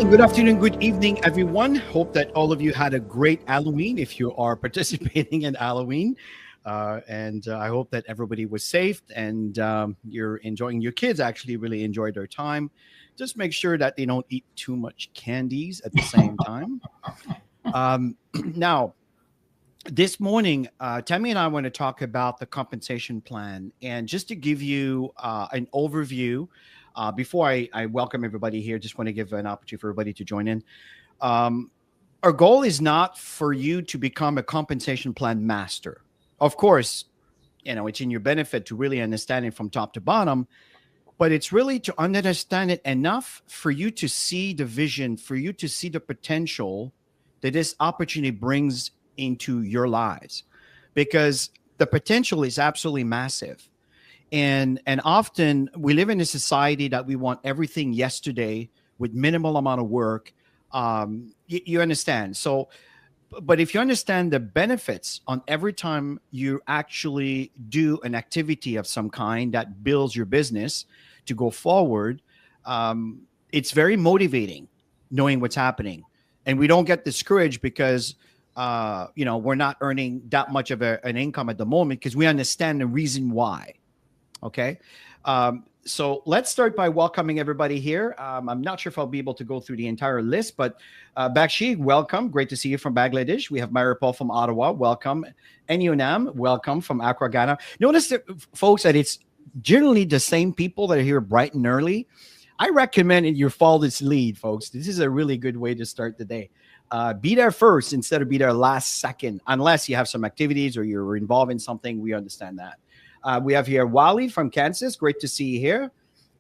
morning, good afternoon, good evening, everyone. Hope that all of you had a great Halloween if you are participating in Halloween. And I hope that everybody was safe and you're enjoying, your kids actually really enjoyed their time. Just make sure that they don't eat too much candies at the same time. Now, this morning, Tammy and I want to talk about the compensation plan. And just to give you an overview, before I welcome everybody here, just want to give an opportunity for everybody to join in. Our goal is not for you to become a compensation plan master. Of course, you know, it's in your benefit to really understand it from top to bottom, but it's really to understand it enough for you to see the vision, for you to see the potential that this opportunity brings into your lives, because the potential is absolutely massive. And often we live in a society that we want everything yesterday with minimal amount of work. You understand. So, but if you understand the benefits on every time you actually do an activity of some kind that builds your business to go forward, it's very motivating knowing what's happening. And we don't get discouraged because we're not earning that much of an income at the moment, because we understand the reason why. Okay. So let's start by welcoming everybody here. I'm not sure if I'll be able to go through the entire list, but Bakshi, welcome. Great to see you from Bangladesh. We have Maripol from Ottawa. Welcome. Enyunam, welcome from Accra, Ghana. Notice that, folks, that it's generally the same people that are here bright and early. I recommend you follow this lead, folks. This is a really good way to start the day. Be there first instead of be there last second, unless you have some activities or you're involved in something. We understand that. We have here Wally from Kansas. Great to see you here.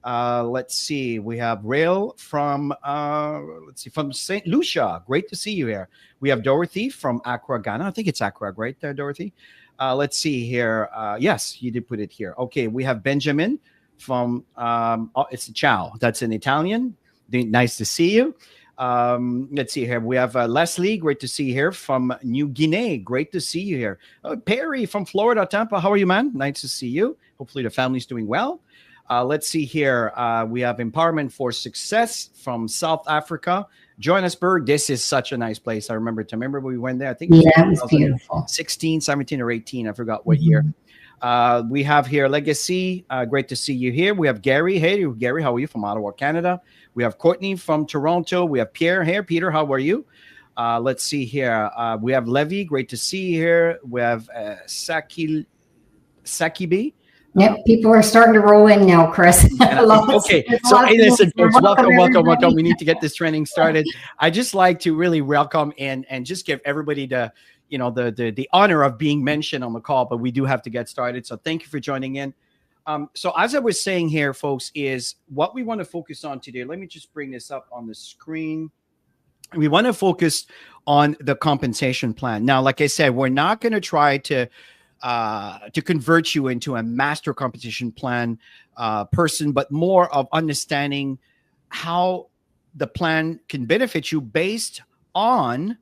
Let's see. We have Rail from from St. Lucia. Great to see you here. We have Dorothy from Accra, Ghana. I think it's Accra, right there, Dorothy. Let's see here. Yes, you did put it here. Okay, we have Benjamin from it's a Ciao. That's in Italian. Nice to see you. Let's see here. We have Leslie. Great to see you here from New Guinea. Great to see you here. Perry from Florida, Tampa. How are you, man? Nice to see you. Hopefully the family's doing well. Let's see here. We have Empowerment for Success from South Africa. Johannesburg. This is such a nice place. I remember when we went there. I think it was beautiful. 16, 17, or 18. I forgot what year. We have here Legacy. Great to see you here. We have Gary. Hey, Gary, how are you? From Ottawa, Canada. We have Courtney from Toronto. We have Pierre here. Peter, how are you? Let's see here. We have Levy. Great to see you here. We have Sakibi. Yep, people are starting to roll in now, Chris. Okay, so hey, listen, folks, welcome. We need to get this training started. I just like to really welcome and just give everybody the honor of being mentioned on the call, but we do have to get started. So thank you for joining in. So as I was saying here, folks, is what we want to focus on today. Let me just bring this up on the screen. We want to focus on the compensation plan. Now, like I said, we're not going to try to convert you into a master compensation plan person, but more of understanding how the plan can benefit you based on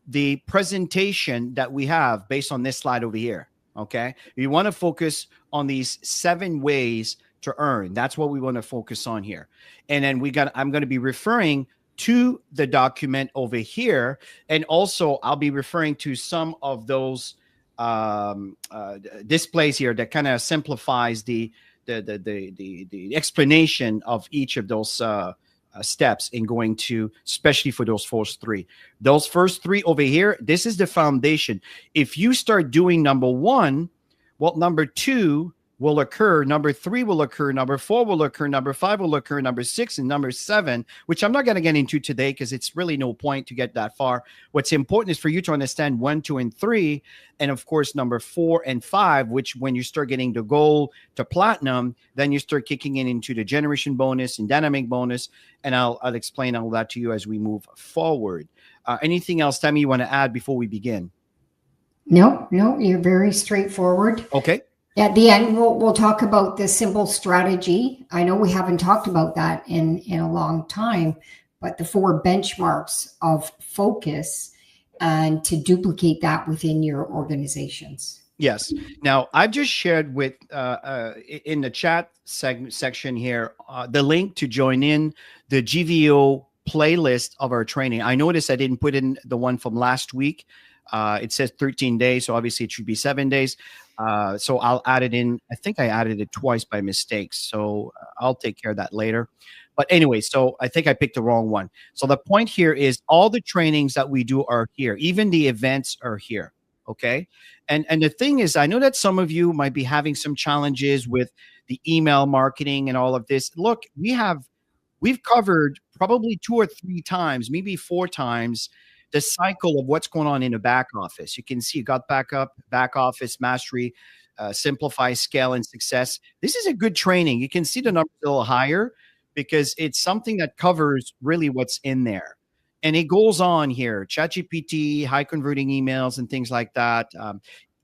the presentation that we have based on this slide over here. Okay. You want to focus on these 7 ways to earn. That's what we want to focus on here. And then I'm going to be referring to the document over here. And also I'll be referring to some of those displays here that kind of simplifies the explanation of each of those steps in going to, especially for those first 3. Those first 3 over here, this is the foundation. If you start doing number 1, well, number 2 will occur, number 3 will occur, number 4 will occur, number 5 will occur, number 6 and number 7, which I'm not going to get into today because it's really no point to get that far. What's important is for you to understand 1, 2, and 3, and of course number 4 and 5, which when you start getting the gold to platinum, then you start kicking into the generation bonus and dynamic bonus, and I'll explain all that to you as we move forward. Anything else, Tammy, you want to add before we begin? No, you're very straightforward. Okay. At the end, we'll talk about the simple strategy. I know we haven't talked about that in a long time, but the 4 benchmarks of focus and to duplicate that within your organizations. Yes. Now, I've just shared with in the chat section here the link to join in the GBU playlist of our training. I noticed I didn't put in the one from last week. It says 13 days, so obviously it should be 7 days. So I'll add it in. I think I added it twice by mistake, so I'll take care of that later. But anyway, so I think I picked the wrong one. So the point here is all the trainings that we do are here. Even the events are here. Okay. And the thing is, I know that some of you might be having some challenges with the email marketing and all of this. Look, we've covered probably 2 or 3 times, maybe 4 times, the cycle of what's going on in the back office. You can see GotBackup, back office mastery, simplify, scale, and success. This is a good training. You can see the numbers a little higher because it's something that covers really what's in there. And it goes on here, ChatGPT, high converting emails, and things like that.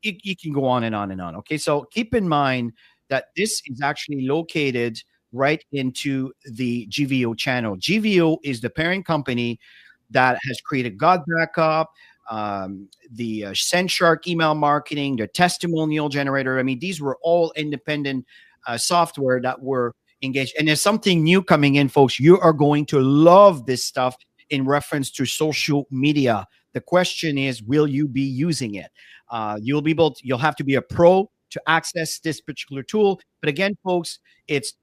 You can go on and on and on. Okay, so keep in mind that this is actually located right into the GVO channel. GVO is the parent company that has created GotBackup, the SendShark email marketing, the testimonial generator. I mean, these were all independent software that were engaged. And there's something new coming in, folks. You are going to love this stuff in reference to social media. The question is, will you be using it? You'll have to be a pro to access this particular tool. But again, folks, it's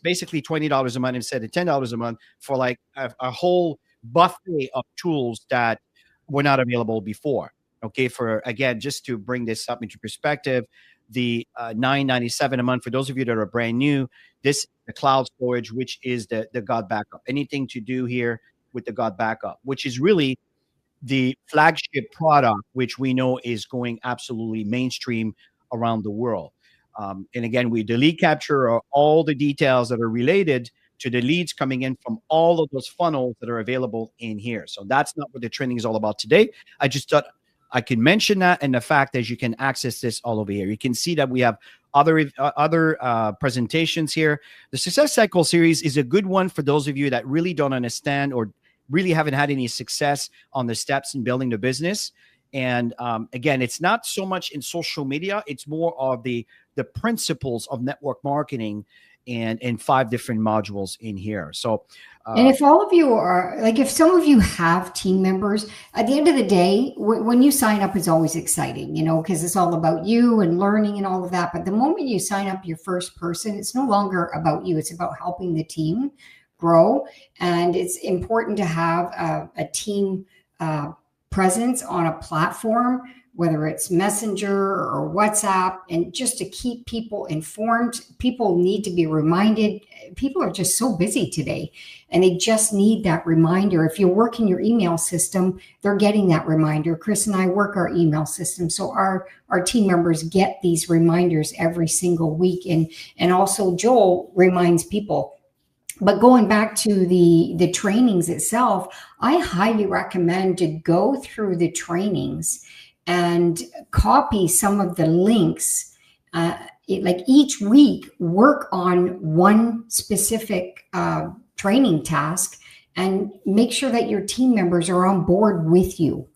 basically $20 a month instead of $10 a month for like a whole buffet of tools that were not available before. Okay, for again, just to bring this up into perspective, the $9.97 a month for those of you that are brand new. This the cloud storage, which is the GotBackup. Anything to do here with the GotBackup, which is really the flagship product, which we know is going absolutely mainstream around the world. And again, the lead capture are all the details that are related to the leads coming in from all of those funnels that are available in here. So that's not what the training is all about today. I just thought I could mention that, and the fact that you can access this all over here. You can see that we have other presentations here. The Success Cycle series is a good one for those of you that really don't understand or really haven't had any success on the steps in building the business. And again, it's not so much in social media. It's more of the principles of network marketing and 5 different modules in here. So, and if all of you are like, if some of you have team members, at the end of the day, when you sign up, it's always exciting, because it's all about you and learning and all of that. But the moment you sign up your first person, it's no longer about you. It's about helping the team grow. And it's important to have a team presence on a platform, whether it's Messenger or WhatsApp, and just to keep people informed. People need to be reminded. People are just so busy today, and they just need that reminder. If you work in your email system, they're getting that reminder. Chris and I work our email system, so our team members get these reminders every single week. And also Joel reminds people. But going back to the trainings itself, I highly recommend to go through the trainings and copy some of the links. Like each week, work on one specific training task and make sure that your team members are on board with you.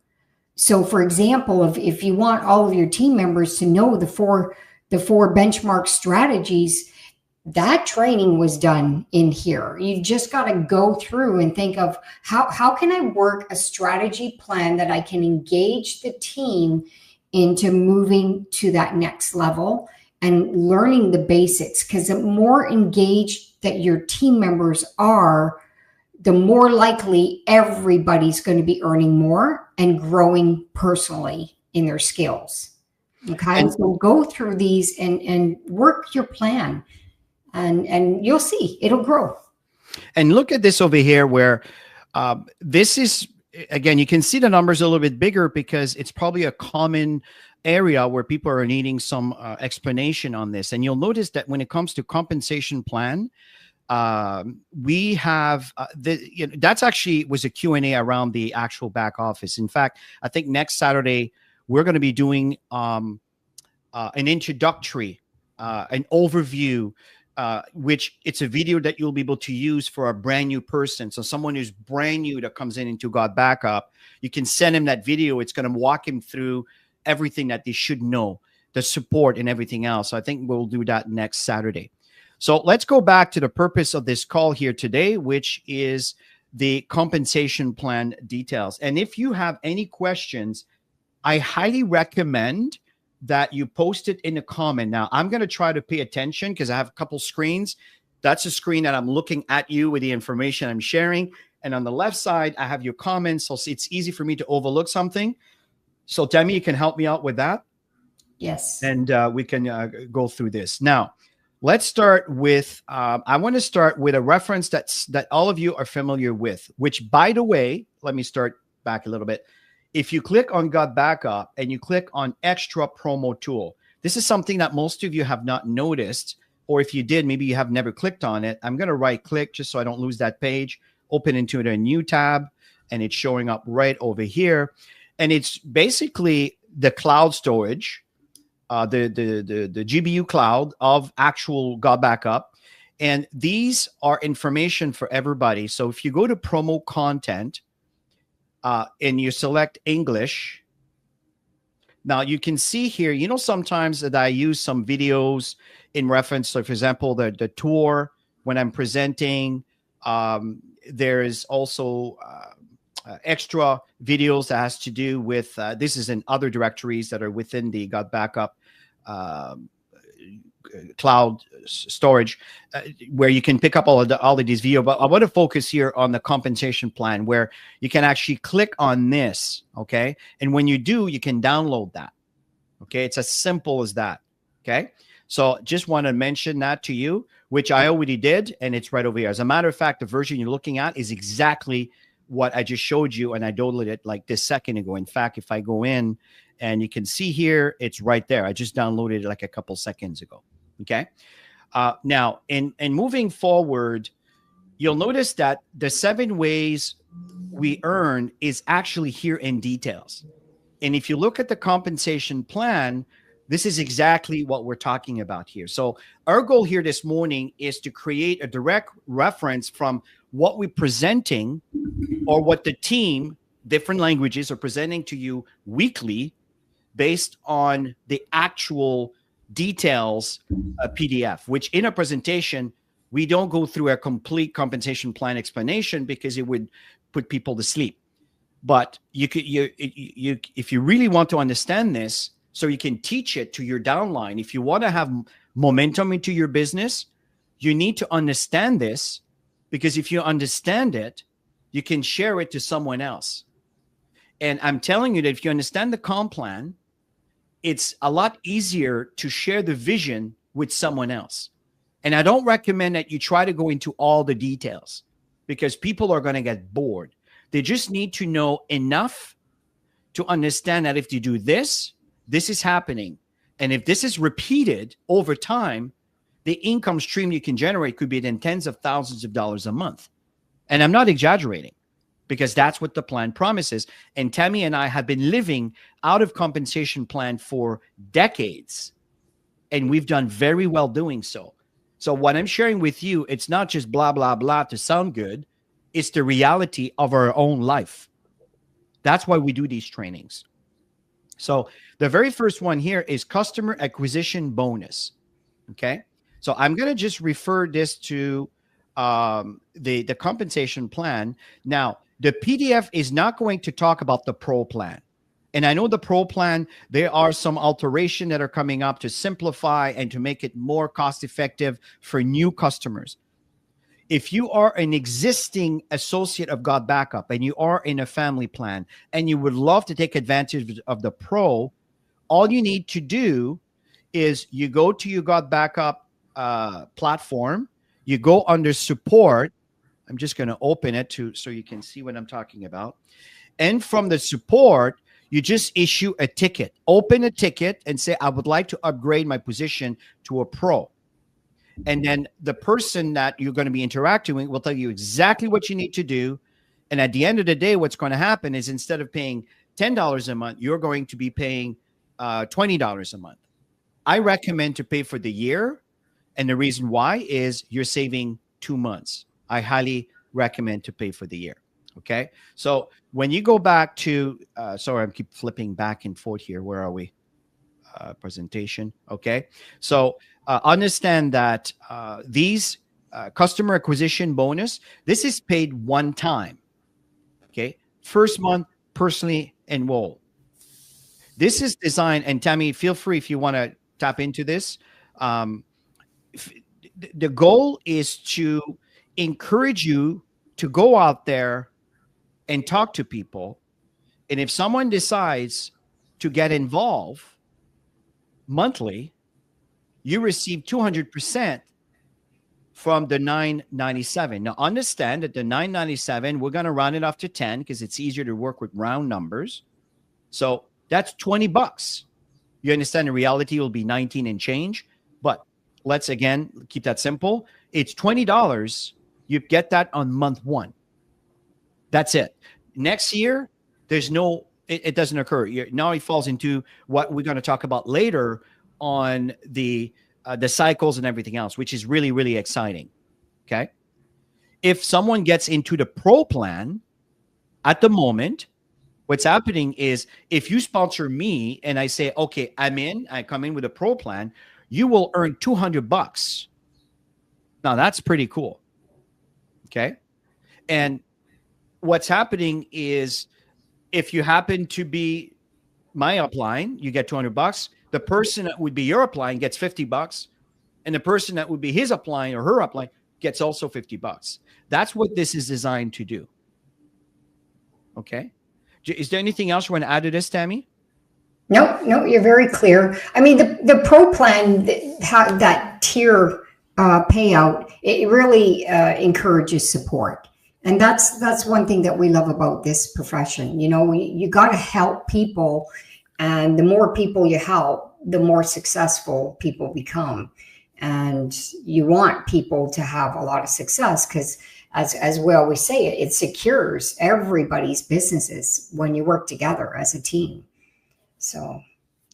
So for example, if you want all of your team members to know the four benchmark strategies, that training was done in here. You just got to go through and think of how can I work a strategy plan that I can engage the team into moving to that next level and learning the basics. Because the more engaged that your team members are, the more likely everybody's going to be earning more and growing personally in their skills. Okay, so go through these and work your plan. And you'll see it'll grow. And look at this over here where this is, again, you can see the numbers a little bit bigger because it's probably a common area where people are needing some explanation on this. And you'll notice that when it comes to compensation plan, we have that's actually was a Q&A around the actual back office. In fact, I think next Saturday we're going to be doing an introductory, an overview, which it's a video that you'll be able to use for a brand new person. So someone who's brand new that comes into GotBackup, you can send him that video. It's going to walk him through everything that they should know, the support and everything else. So I think we'll do that next Saturday. So let's go back to the purpose of this call here today, which is the compensation plan details. And if you have any questions, I highly recommend that you post it in a comment. Now, I'm going to try to pay attention because I have a couple screens. That's a screen that I'm looking at you with the information I'm sharing. And on the left side, I have your comments. So it's easy for me to overlook something. So Tammy, you can help me out with that. Yes. And we can go through this. Now, let's start with, I want to start with a reference that all of you are familiar with, which, by the way, let me start back a little bit. If you click on GotBackup and you click on Extra Promo Tool, this is something that most of you have not noticed, or if you did, maybe you have never clicked on it. I'm going to right click just so I don't lose that page, open into a new tab, and it's showing up right over here. And it's basically the cloud storage, the GBU cloud of actual GotBackup. And these are information for everybody. So if you go to promo content and you select English, now you can see here, you know, sometimes that I use some videos in reference. So for example, the tour, when I'm presenting, there is also extra videos that has to do with, this is in other directories that are within the GotBackup cloud storage, where you can pick up all of these videos. But I want to focus here on the compensation plan, where you can actually click on this. Okay. And when you do, you can download that. Okay. It's as simple as that. Okay. So just want to mention that to you, which I already did. And it's right over here. As a matter of fact, the version you're looking at is exactly what I just showed you. And I downloaded it like this second ago. In fact, if I go in and you can see here, it's right there. I just downloaded it like a couple seconds ago. Okay. Now, in moving forward, you'll notice that the 7 ways we earn is actually here in details. And if you look at the compensation plan, this is exactly what we're talking about here. So our goal here this morning is to create a direct reference from what we're presenting or what the team, different languages, are presenting to you weekly based on the actual details PDF, which in a presentation, we don't go through a complete compensation plan explanation because it would put people to sleep. But if you really want to understand this, so you can teach it to your downline, if you want to have momentum into your business, you need to understand this, because if you understand it, you can share it to someone else. And I'm telling you that if you understand the comp plan, it's a lot easier to share the vision with someone else. And I don't recommend that you try to go into all the details, because people are going to get bored. They just need to know enough to understand that if you do this, this is happening. And if this is repeated over time, the income stream you can generate could be in tens of thousands of dollars a month. And I'm not exaggerating, because that's what the plan promises. And Tammy and I have been living out of compensation plan for decades, and we've done very well doing so. So what I'm sharing with you, it's not just blah, blah, blah to sound good. It's the reality of our own life. That's why we do these trainings. So the very first one here is customer acquisition bonus. Okay. So I'm going to just refer this to the compensation plan. Now, the PDF is not going to talk about the pro plan. And I know the pro plan, there are some alterations that are coming up to simplify and to make it more cost effective for new customers. If you are an existing associate of GotBackup and you are in a family plan and you would love to take advantage of the pro, all you need to do is you go to your GotBackup platform, you go under support. I'm just going to open it so you can see what I'm talking about. And from the support, you just issue a ticket, open a ticket and say, I would like to upgrade my position to a pro. And then the person that you're going to be interacting with will tell you exactly what you need to do. And at the end of the day, what's going to happen is instead of paying $10 a month, you're going to be paying $20 a month. I recommend to pay for the year. And the reason why is you're saving 2 months. I highly recommend to pay for the year. Okay. So when you go back to, sorry, I keep flipping back and forth here. Where are we? Presentation. Okay. So understand that these customer acquisition bonus. This is paid one time. Okay. First month, personally enroll. This is designed, and Tammy, feel free if you want to tap into this. Um, the goal is to encourage you to go out there and talk to people. And if someone decides to get involved monthly, you receive 200% from the 997. Now understand that the 997, we're going to round it off to 10 because it's easier to work with round numbers. So that's $20. You understand the reality will be 19 and change, but let's again keep that simple. It's $20. You get that on month one. That's it. Next year, there's no, it doesn't occur. Now it falls into what we're going to talk about later on the cycles and everything else, which is really, really exciting. Okay. If someone gets into the pro plan at the moment, what's happening is if you sponsor me and I say, okay, I come in with a pro plan, you will earn $200. Now that's pretty cool. Okay. And what's happening is if you happen to be my upline, you get $200. The person that would be your upline gets $50. And the person that would be his upline or her upline gets also $50. That's what this is designed to do. Okay. Is there anything else you want to add to this, Tammy? No, you're very clear. I mean, the pro plan, that tier payout, it really encourages support. And that's one thing that we love about this profession. You know, you got to help people, and the more people you help, the more successful people become. And you want people to have a lot of success because, as we always say, it secures everybody's businesses when you work together as a team. So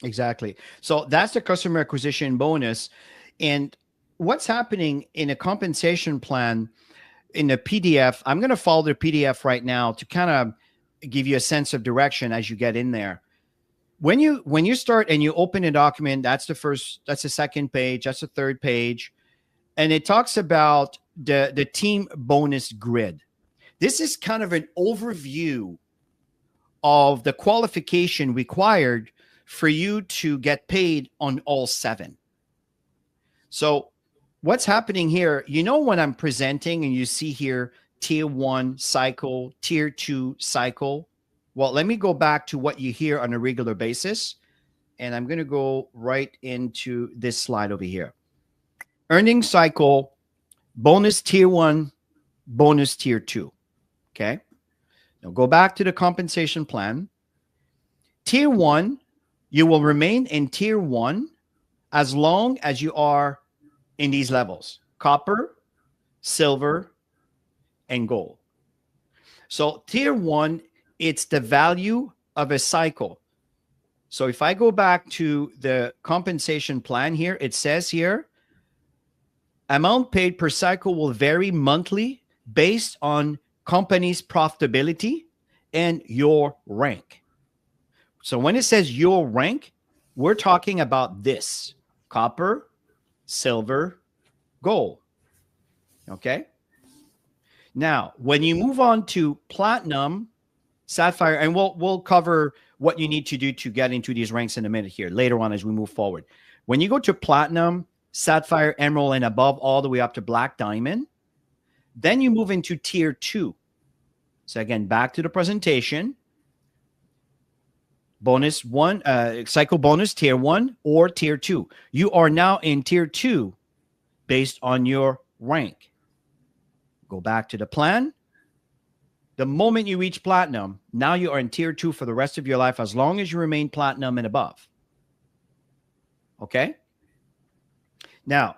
exactly. So that's the customer acquisition bonus. And what's happening in a compensation plan in the PDF, I'm going to follow the PDF right now to kind of give you a sense of direction as you get in there. When you start and you open a document, that's the second page, that's the third page. And it talks about the team bonus grid. This is kind of an overview of the qualification required for you to get paid on all 7. So what's happening here, when I'm presenting and you see here, tier 1 cycle, tier 2 cycle. Well, let me go back to what you hear on a regular basis. And I'm going to go right into this slide over here. Earning cycle, bonus tier 1, bonus tier 2. Okay. Now go back to the compensation plan. Tier 1, you will remain in tier 1 as long as you are in these levels: copper, silver, and gold. So tier 1, it's the value of a cycle. So if I go back to the compensation plan here, it says here, amount paid per cycle will vary monthly based on company's profitability and your rank. So when it says your rank, we're talking about this: copper, silver, gold. Okay. Now, when you move on to platinum, sapphire, and we'll cover what you need to do to get into these ranks in a minute here later on as we move forward. When you go to platinum, sapphire, emerald, and above, all the way up to black diamond, then you move into tier 2. So again, back to the presentation. Bonus 1, cycle bonus tier 1 or tier 2. You are now in tier 2 based on your rank. Go back to the plan. The moment you reach platinum, now you are in tier 2 for the rest of your life, as long as you remain platinum and above. Okay. Now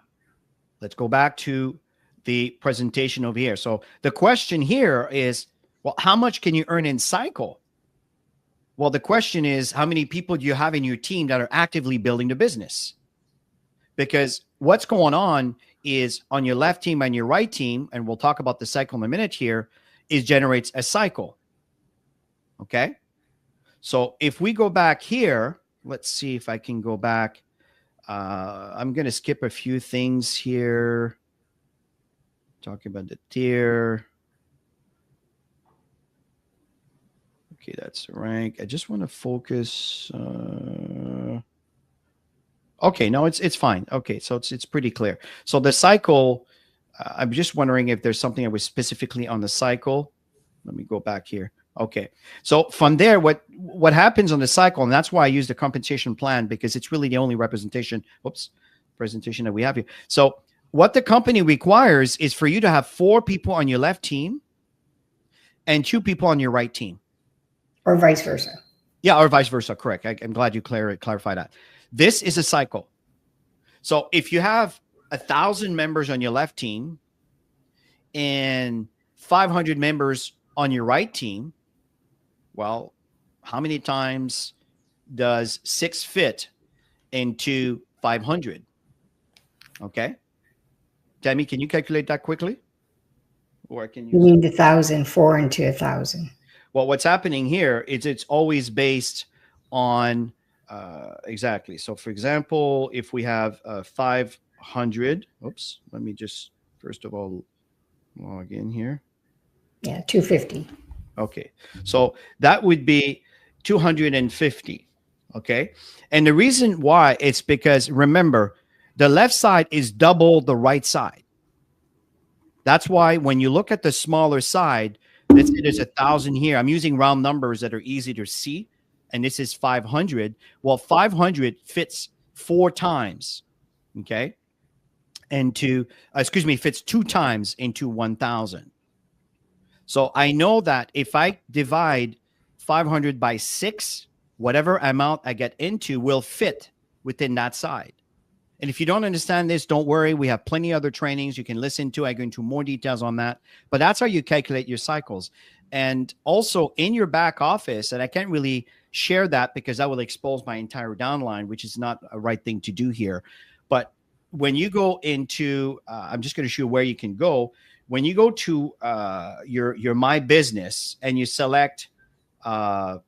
let's go back to the presentation over here. So the question here is, well, how much can you earn in cycle? Well, the question is, how many people do you have in your team that are actively building the business? Because what's going on is on your left team and your right team, and we'll talk about the cycle in a minute here, is generates a cycle. Okay. So if we go back here, let's see if I can go back. I'm going to skip a few things here. Talking about the tier. Okay, that's the rank. I just want to focus. Okay, no, it's fine. Okay, so it's pretty clear. So the cycle, I'm just wondering if there's something that was specifically on the cycle. Let me go back here. Okay, so from there, what happens on the cycle, and that's why I use the compensation plan, because it's really the only representation. Presentation that we have here. So what the company requires is for you to have 4 people on your left team and 2 people on your right team. Or vice versa. Yeah, or vice versa. Correct. I'm glad you clarify that. This is a cycle. So if you have 1,000 members on your left team and 500 members on your right team, well, how many times does 6 fit into 500? Okay. Tammy, can you calculate that quickly? Or can you? You need 1,000, 4 into 1,000. Well, what's happening here is it's always based on exactly. So, for example, if we have 500, oops, let me just first of all log in here. Yeah, 250. Okay, so that would be 250. Okay, and the reason why it's because remember, the left side is double the right side. That's why when you look at the smaller side, let's say there's 1,000 here. I'm using round numbers that are easy to see. And this is 500. Well, 500 fits 4 times. Okay. Fits 2 times into 1,000. So I know that if I divide 500 by 6, whatever amount I get into will fit within that side. And if you don't understand this, don't worry. We have plenty of other trainings you can listen to. I go into more details on that. But that's how you calculate your cycles. And also in your back office, and I can't really share that because that will expose my entire downline, which is not a right thing to do here. But when you go into, I'm just going to show you where you can go. When you go to your My Business and you select my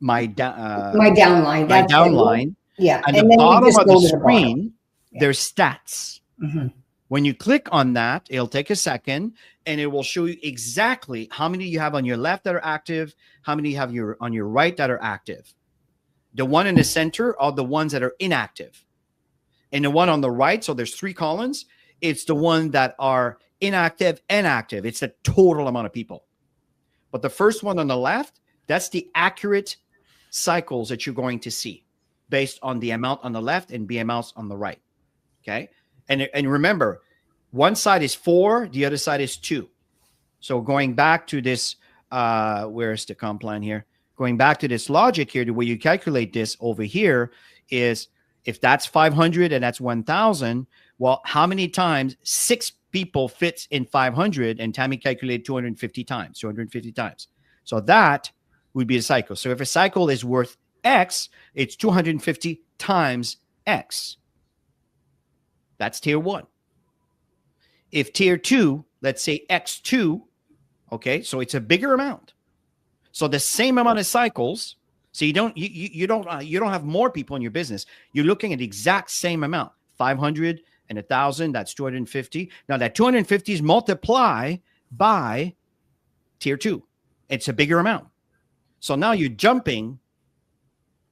downline. My downline. Yeah. At the bottom of the screen, there's stats. Mm-hmm. When you click on that, it'll take a second and it will show you exactly how many you have on your left that are active, how many you have on your right that are active. The one in the center are the ones that are inactive. And the one on the right, so there's 3 columns, it's the one that are inactive and active. It's the total amount of people. But the first one on the left, that's the accurate cycles that you're going to see based on the amount on the left and the amounts on the right. Okay. And remember, one side is 4, the other side is 2. So going back to this, where's the comp plan here? Going back to this logic here, the way you calculate this over here is if that's 500 and that's 1,000, well, how many times 6 people fits in 500? And Tammy calculated 250 times. So that would be a cycle. So if a cycle is worth X, it's 250 times X. That's tier 1. If tier 2, let's say X2, okay, so it's a bigger amount. So the same amount of cycles. So you don't have more people in your business. You're looking at the exact same amount, 500 and 1,000. That's 250. Now that 250 is multiplied by tier 2. It's a bigger amount. So now you're jumping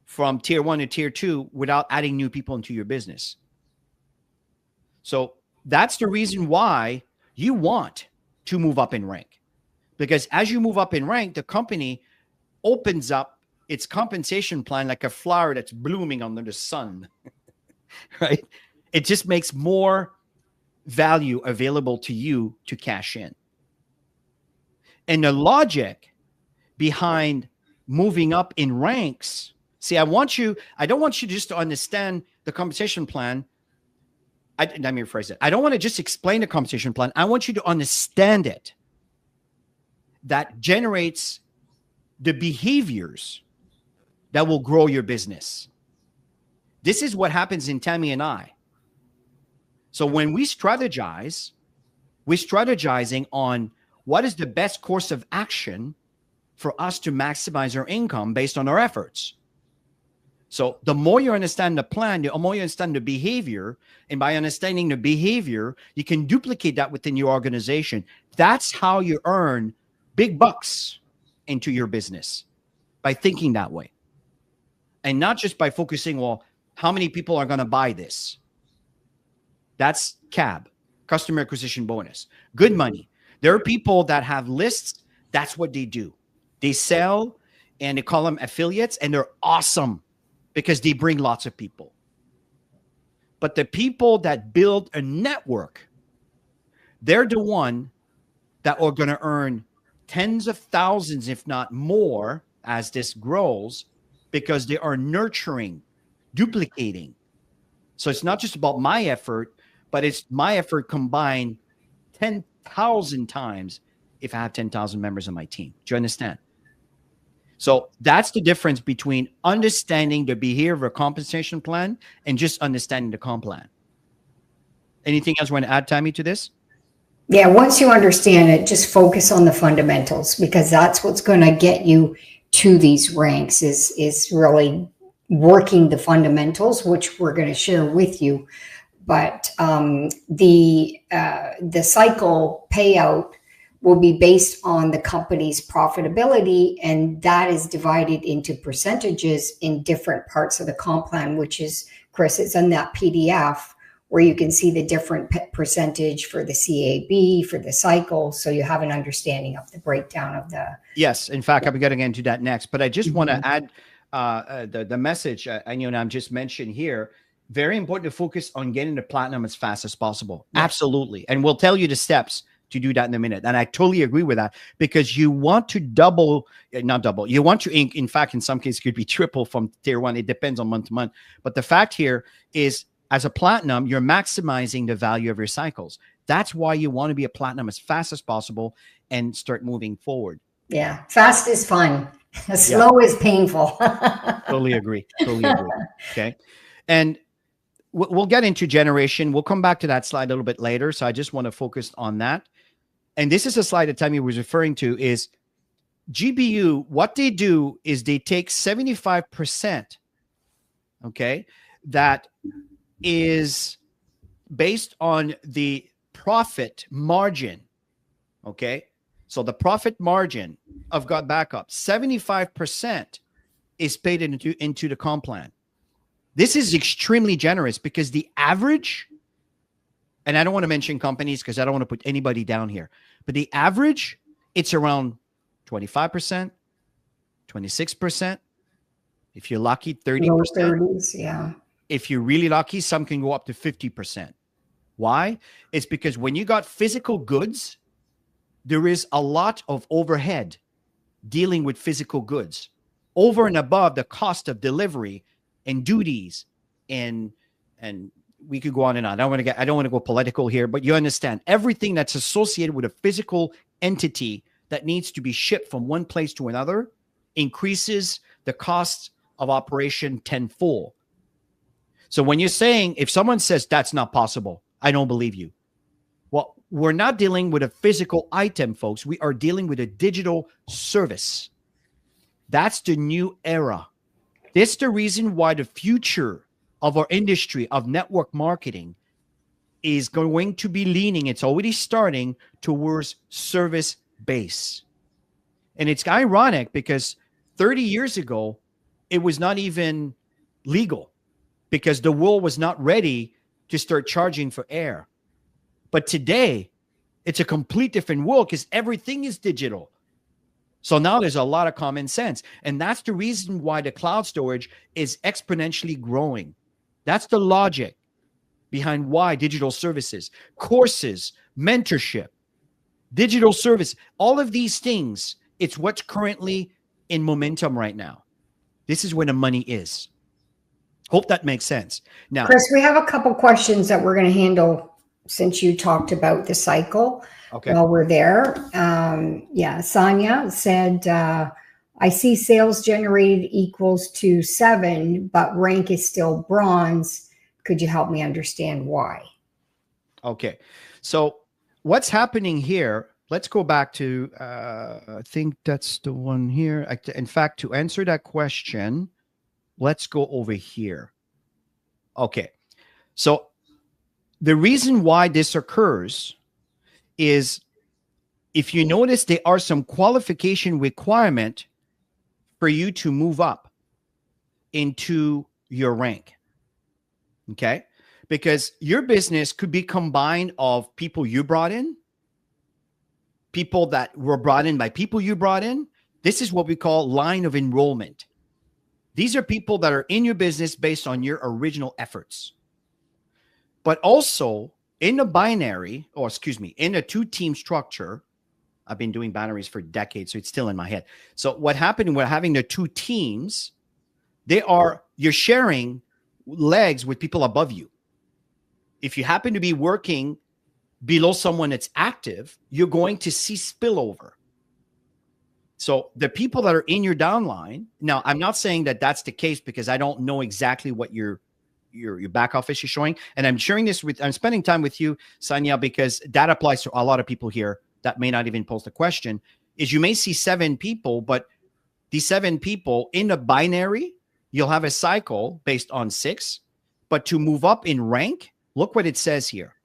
from tier 1 to tier 2 without adding new people into your business. So that's the reason why you want to move up in rank. Because as you move up in rank, the company opens up its compensation plan like a flower that's blooming under the sun, right? It just makes more value available to you to cash in. And the logic behind moving up in ranks, see, I don't want you just to understand the compensation plan. Let me rephrase it. I don't want to just explain the compensation plan. I want you to understand it. That generates the behaviors that will grow your business. This is what happens in Tammy and I. So when we strategize, we're strategizing on what is the best course of action for us to maximize our income based on our efforts. So the more you understand the plan, the more you understand the behavior. And by understanding the behavior, you can duplicate that within your organization. That's how you earn big bucks into your business, by thinking that way. And not just by focusing, well, how many people are going to buy this? That's CAB, customer acquisition bonus. Good money. There are people that have lists. That's what they do. They sell and they call them affiliates, and they're awesome because they bring lots of people. But the people that build a network, they're the one that are going to earn tens of thousands, if not more, as this grows, because they are nurturing, duplicating. So it's not just about my effort, but it's my effort combined 10,000 times if I have 10,000 members on my team. Do you understand? So that's the difference between understanding the behavior of a compensation plan and just understanding the comp plan. Anything else you want to add, Tammy, to this? Yeah, once you understand it, just focus on the fundamentals, because that's what's going to get you to these ranks is really working the fundamentals, which we're going to share with you. But the cycle payout will be based on the company's profitability, and that is divided into percentages in different parts of the comp plan, which is, Chris, it's in that PDF where you can see the different percentage for the CAB, for the cycle, so you have an understanding of the breakdown of the... Yes, in fact, I'll be getting into that next, but I just want to add the message I'm just mentioned here. Very important to focus on getting to platinum as fast as possible. Yes. Absolutely. And we'll tell you the steps to do that in a minute. And I totally agree with that, because you want to not double, you want to, in fact, in some cases, could be triple from tier one. It depends on month to month. But the fact here is, as a platinum, you're maximizing the value of your cycles. That's why you want to be a platinum as fast as possible and start moving forward. Yeah. Fast is fun. Slow is painful. Totally agree. Totally agree. Okay. And we'll get into generation. We'll come back to that slide a little bit later. So I just want to focus on that. And this is a slide that Tammy was referring to, is GBU. What they do is they take 75%, okay, that is based on the profit margin, okay? So the profit margin of GotBackup, 75% is paid into the comp plan. This is extremely generous, because the average, and I don't want to mention companies because I don't want to put anybody down here, but the average, it's around 25%, 26%. If you're lucky, 30%. Low 30s, yeah. If you're really lucky, some can go up to 50%. Why? It's because when you got physical goods, there is a lot of overhead dealing with physical goods over and above the cost of delivery and duties, and we could go on and on. I don't want to go political here, but you understand everything that's associated with a physical entity that needs to be shipped from one place to another increases the cost of operation tenfold. So when you're saying, if someone says that's not possible, I don't believe you. Well, we're not dealing with a physical item, folks. We are dealing with a digital service. That's the new era. This is the reason why the future of our industry of network marketing is going to be leaning, it's already starting, towards service base. And it's ironic because 30 years ago, it was not even legal, because the world was not ready to start charging for air. But today, it's a complete different world because everything is digital. So now there's a lot of common sense. And that's the reason why the cloud storage is exponentially growing. That's the logic behind why digital services, courses, mentorship, digital service, all of these things, it's what's currently in momentum right now. This is where the money is. Hope that makes sense. Now, Chris, we have a couple questions that we're going to handle since you talked about the cycle. Okay. While we're there. Sonia said, I see sales generated equals to 7, but rank is still bronze. Could you help me understand why? Okay. So what's happening here, let's go back to, I think that's the one here. In fact, to answer that question, let's go over here. Okay. So the reason why this occurs is, if you notice, there are some qualification requirement for you to move up into your rank. Okay. Because your business could be combined of people you brought in, people that were brought in by people you brought in. This is what we call line of enrollment. These are people that are in your business based on your original efforts. But also in a binary, or excuse me, in a two-team structure, I've been doing binaries for decades, so it's still in my head. So what happened when having the two teams, you're sharing legs with people above you. If you happen to be working below someone that's active, you're going to see spillover. So the people that are in your downline, now I'm not saying that that's the case because I don't know exactly what your back office is showing. And I'm spending time with you, Sanya, because that applies to a lot of people here that may not even pose the question. Is you may see 7 people, but these 7 people in a binary, you'll have a cycle based on 6. But to move up in rank, look what it says here.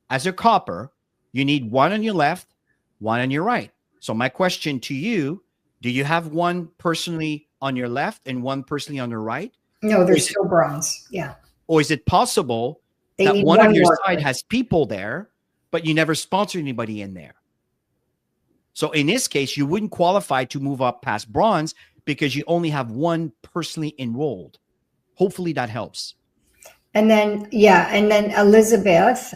As a copper, you need 1 on your left, 1 on your right. So my question to you, do you have 1 personally on your left and 1 personally on the right? No, they're still bronze. Yeah. Or is it possible that one of your side has people there, but you never sponsor anybody in there? So in this case, you wouldn't qualify to move up past bronze because you only have 1 personally enrolled. Hopefully that helps. And then, Elizabeth,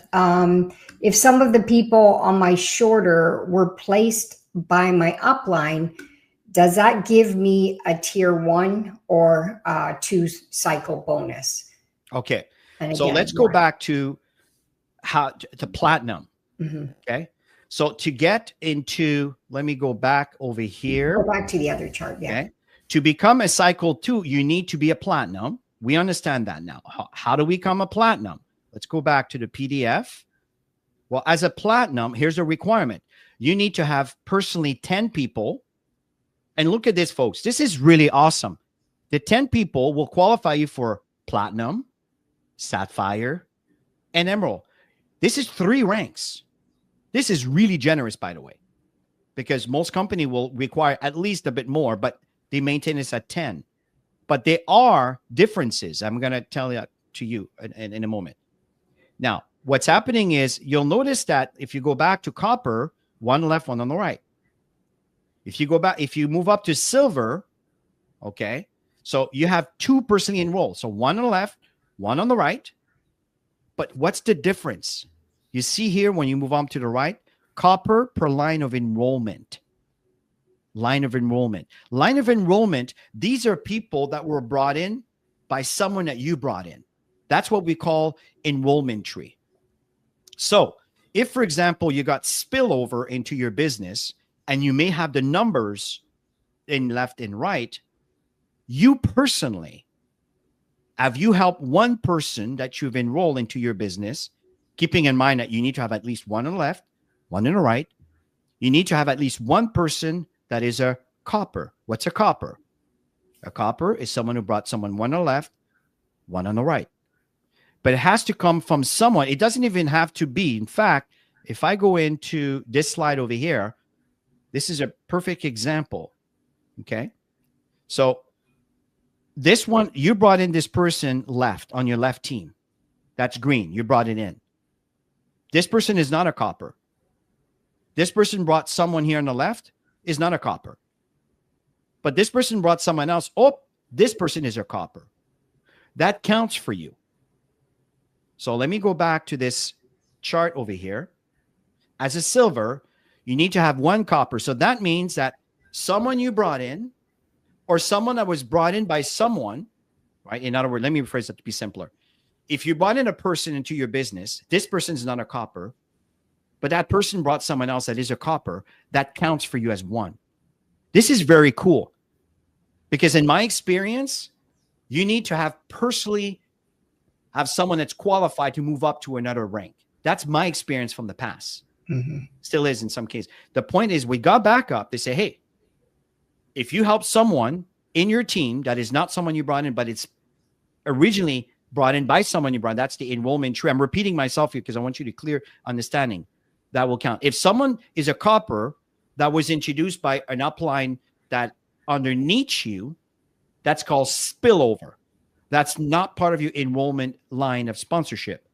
if some of the people on my shorter were placed by my upline, does that give me a tier 1 or 2 cycle bonus? Okay. So let's go back to platinum. Mm-hmm. Okay. So to get into, let me go back over here. Go back to the other chart. Yeah. Okay. To become a cycle 2, you need to be a platinum. We understand that now. How do we become a platinum? Let's go back to the PDF. Well, as a platinum, here's a requirement. You need to have personally 10 people. And look at this, folks. This is really awesome. The 10 people will qualify you for platinum, sapphire, and emerald. This is 3 ranks. This is really generous, by the way, because most company will require at least a bit more, but they maintain this at 10. But there are differences. I'm going to tell you to you in a moment. Now, what's happening is you'll notice that if you go back to copper, 1 left, 1 on the right. If you move up to silver, okay, so you have 2 personally enrolled. So 1 on the left, 1 on the right. But what's the difference? You see here when you move on to the right, copper per line of enrollment. Line of enrollment. Line of enrollment, these are people that were brought in by someone that you brought in. That's what we call enrollment tree. So if, for example, you got spillover into your business and you may have the numbers in left and right, you personally, have you helped 1 person that you've enrolled into your business, keeping in mind that you need to have at least 1 on the left, 1 on the right. You need to have at least 1 person that is a copper. What's a copper? A copper is someone who brought someone 1 on the left, 1 on the right. But it has to come from someone. It doesn't even have to be. In fact, if I go into this slide over here, this is a perfect example. Okay. So this one, you brought in this person left on your left team. That's green. You brought it in. This person is not a copper. This person brought someone here on the left, is not a copper. But this person brought someone else. Oh, this person is a copper. That counts for you. So let me go back to this chart over here. As a silver, you need to have 1 copper. So that means that someone you brought in or someone that was brought in by someone, right? In other words, let me rephrase that to be simpler. If you brought in a person into your business, this person is not a copper, but that person brought someone else that is a copper, that counts for you as 1. This is very cool because in my experience, you need to have personally have someone that's qualified to move up to another rank. That's my experience from the past. Mm-hmm. Still is in some cases. The point is we got backup. They say, hey, if you help someone in your team that is not someone you brought in, but it's originally brought in by someone you brought. That's the enrollment tree. I'm repeating myself here because I want you to clear understanding. That will count. If someone is a copper that was introduced by an upline that underneath you, that's called spillover. That's not part of your enrollment line of sponsorship.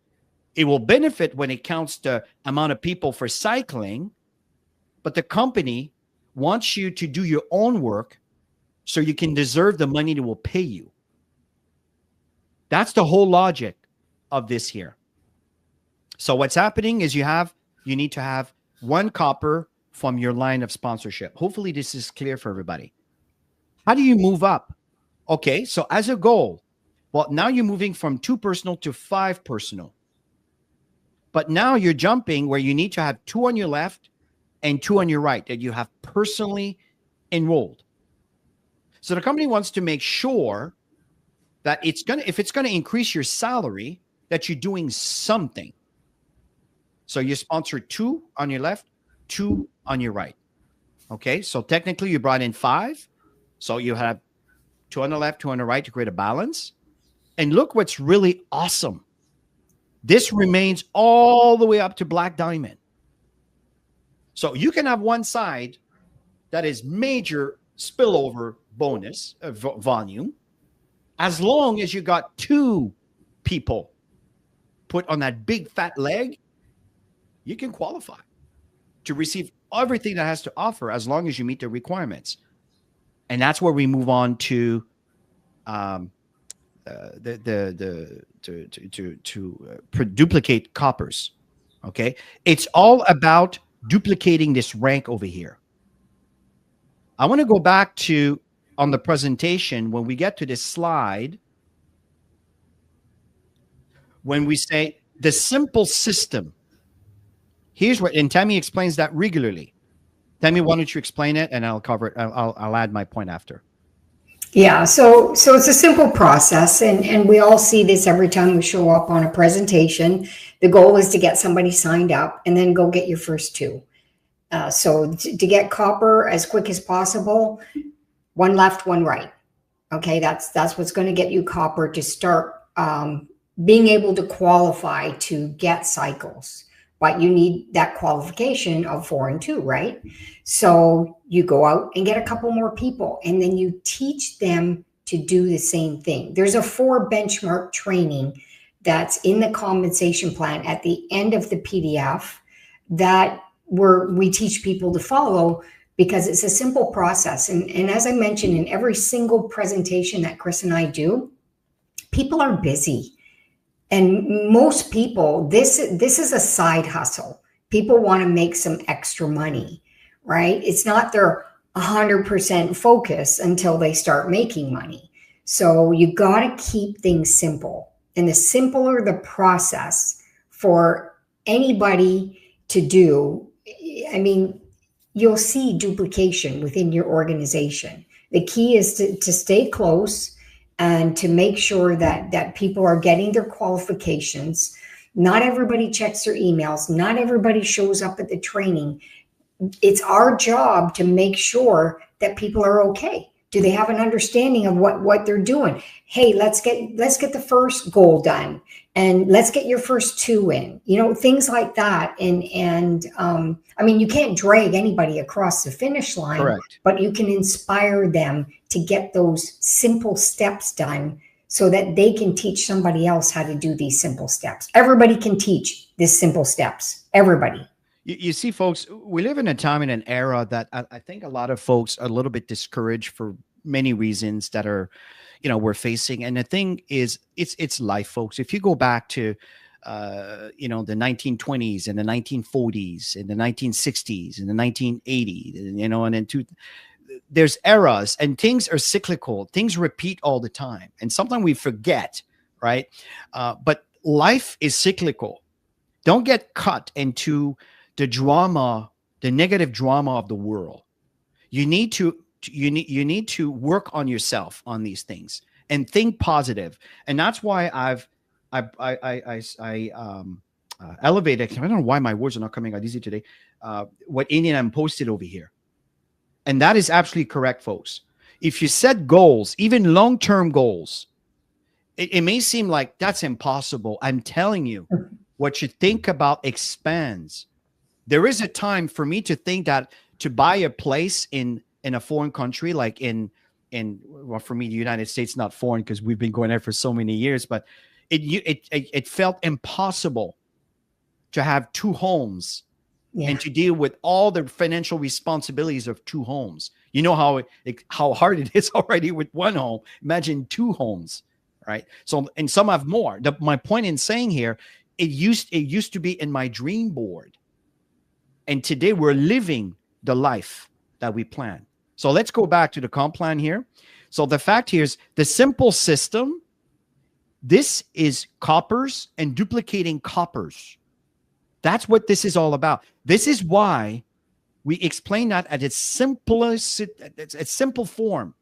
It will benefit when it counts the amount of people for cycling, but the company wants you to do your own work so you can deserve the money that will pay you. That's the whole logic of this here. So what's happening is you need to have one copper from your line of sponsorship. Hopefully this is clear for everybody. How do you move up? Okay, so as a goal, well, now you're moving from 2 personal to 5 personal. But now you're jumping where you need to have 2 on your left and 2 on your right that you have personally enrolled. So the company wants to make sure that if it's gonna increase your salary, that you're doing something. So you sponsor 2 on your left, 2 on your right. Okay, so technically you brought in 5. So you have 2 on the left, 2 on the right to create a balance. And look what's really awesome. This remains all the way up to Black Diamond. So you can have one side that is major spillover bonus volume, as long as you got 2 people put on that big fat leg, you can qualify to receive everything that has to offer as long as you meet the requirements. And that's where we move on to duplicate coppers. Okay, it's all about duplicating this rank over here. I want to go back to on the presentation when we get to this slide, when we say the simple system. Here's what, and Tammy explains that regularly. Tammy, why don't you explain it, and I'll cover it. I'll add my point after. Yeah, so it's a simple process, and we all see this every time we show up on a presentation. The goal is to get somebody signed up and then go get your first 2. So to get copper as quick as possible, 1 left, 1 right. Okay, that's what's going to get you copper to start being able to qualify to get cycles. But you need that qualification of 4 and 2, right? So you go out and get a couple more people, and then you teach them to do the same thing. There's a 4 benchmark training that's in the compensation plan at the end of the PDF that we teach people to follow, because it's a simple process. And as I mentioned, in every single presentation that Chris and I do, people are busy. And most people, this is a side hustle. People want to make some extra money, right? It's not their 100% focus until they start making money. So you got to keep things simple. And the simpler the process for anybody to do, I mean, you'll see duplication within your organization. The key is to stay close and to make sure that people are getting their qualifications. Not everybody checks their emails. Not everybody shows up at the training. It's our job to make sure that people are okay. Do they have an understanding of what they're doing? Hey, let's get the first goal done, and let's get your first 2 in. You know, things like that. And I mean, you can't drag anybody across the finish line. Correct. But you can inspire them to get those simple steps done so that they can teach somebody else how to do these simple steps. Everybody can teach these simple steps. Everybody. You see, folks, we live in a time and an era that I think a lot of folks are a little bit discouraged for many reasons that are, we're facing. And the thing is, it's life, folks. If you go back to, the 1920s and the 1940s and the 1960s and the 1980s, and then there's eras, and things are cyclical. Things repeat all the time. And sometimes we forget, right? But life is cyclical. Don't get caught into the drama, the negative drama of the world. You need to work on yourself on these things and think positive. And that's why I elevated. I don't know why my words are not coming out easy today. What Indian posted over here, and that is absolutely correct, folks. if you set goals, even long-term goals, it may seem like that's impossible. I'm telling you, what you think about expands. There is a time for me to think that to buy a place in a foreign country, like well, for me, the United States, not foreign because we've been going there for so many years, but it felt impossible to have two homes Yeah. and to deal with all the financial responsibilities of two homes. You know how hard it is already with one home. Imagine two homes, right? So, and some have more. My point in saying here, it used to be in my dream board, and today we're living the life that we plan. So let's go back to the comp plan here. So the fact here is the simple system. This is coppers and duplicating coppers. That's what this is all about. This is why we explain that at its simplest, its simple form,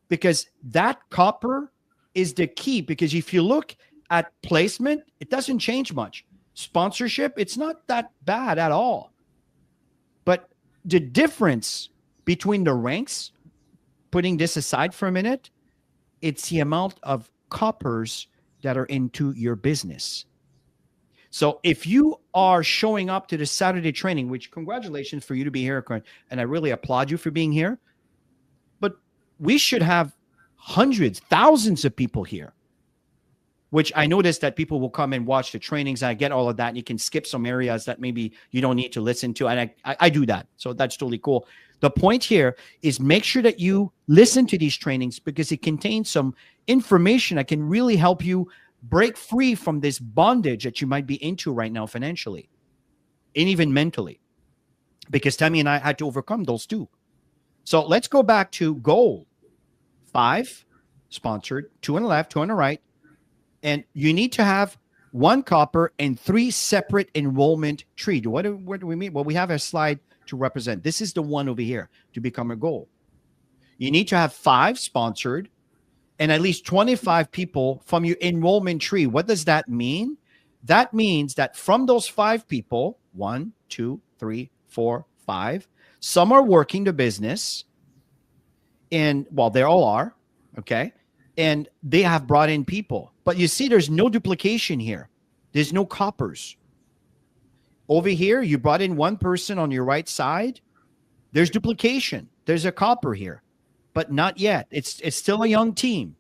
because that copper is the key. Because if you look at placement, it doesn't change much. Sponsorship, it's not that bad at all. But the difference between the ranks, putting this aside for a minute, it's the amount of coppers that are into your business. So if you are showing up to the Saturday training, which congratulations for you to be here, and I really applaud you for being here, but we should have hundreds, thousands of people here, which I noticed that people will come and watch the trainings. I get all of that. And you can skip some areas that maybe you don't need to listen to. And I do that. So that's totally cool. The point here is make sure that you listen to these trainings because it contains some information that can really help you break free from this bondage that you might be into right now financially and even mentally, because Tammy and I had to overcome those too. So let's go back to goal 5, sponsored, 2 on the left, 2 on the right. And you need to have 1 copper and 3 separate enrollment tree. What do we mean? Well, we have a slide to represent. This is the one over here to become a goal. You need to have 5 sponsored and at least 25 people from your enrollment tree. What does that mean? That means that from those 5 people, 1, 2, 3, 4, 5, some are working the business, and well, they all are, okay? And they have brought in people. But you see, there's no duplication here. There's no coppers. Over here, you brought in 1 person on your right side. There's duplication. There's a copper here, but not yet. It's still a young team.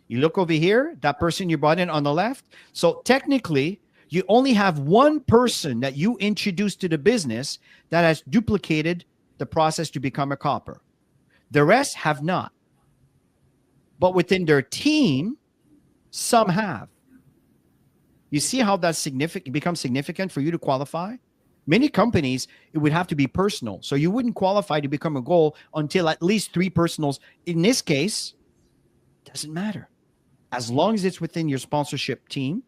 You look over here, that person you brought in on the left. So technically, you only have 1 person that you introduced to the business that has duplicated the process to become a copper. The rest have not. But within their team, some have. You see how that's significant, becomes significant for you to qualify? Many companies, it would have to be personal. So you wouldn't qualify to become a goal until at least 3 personals. In this case, it doesn't matter. As long as it's within your sponsorship team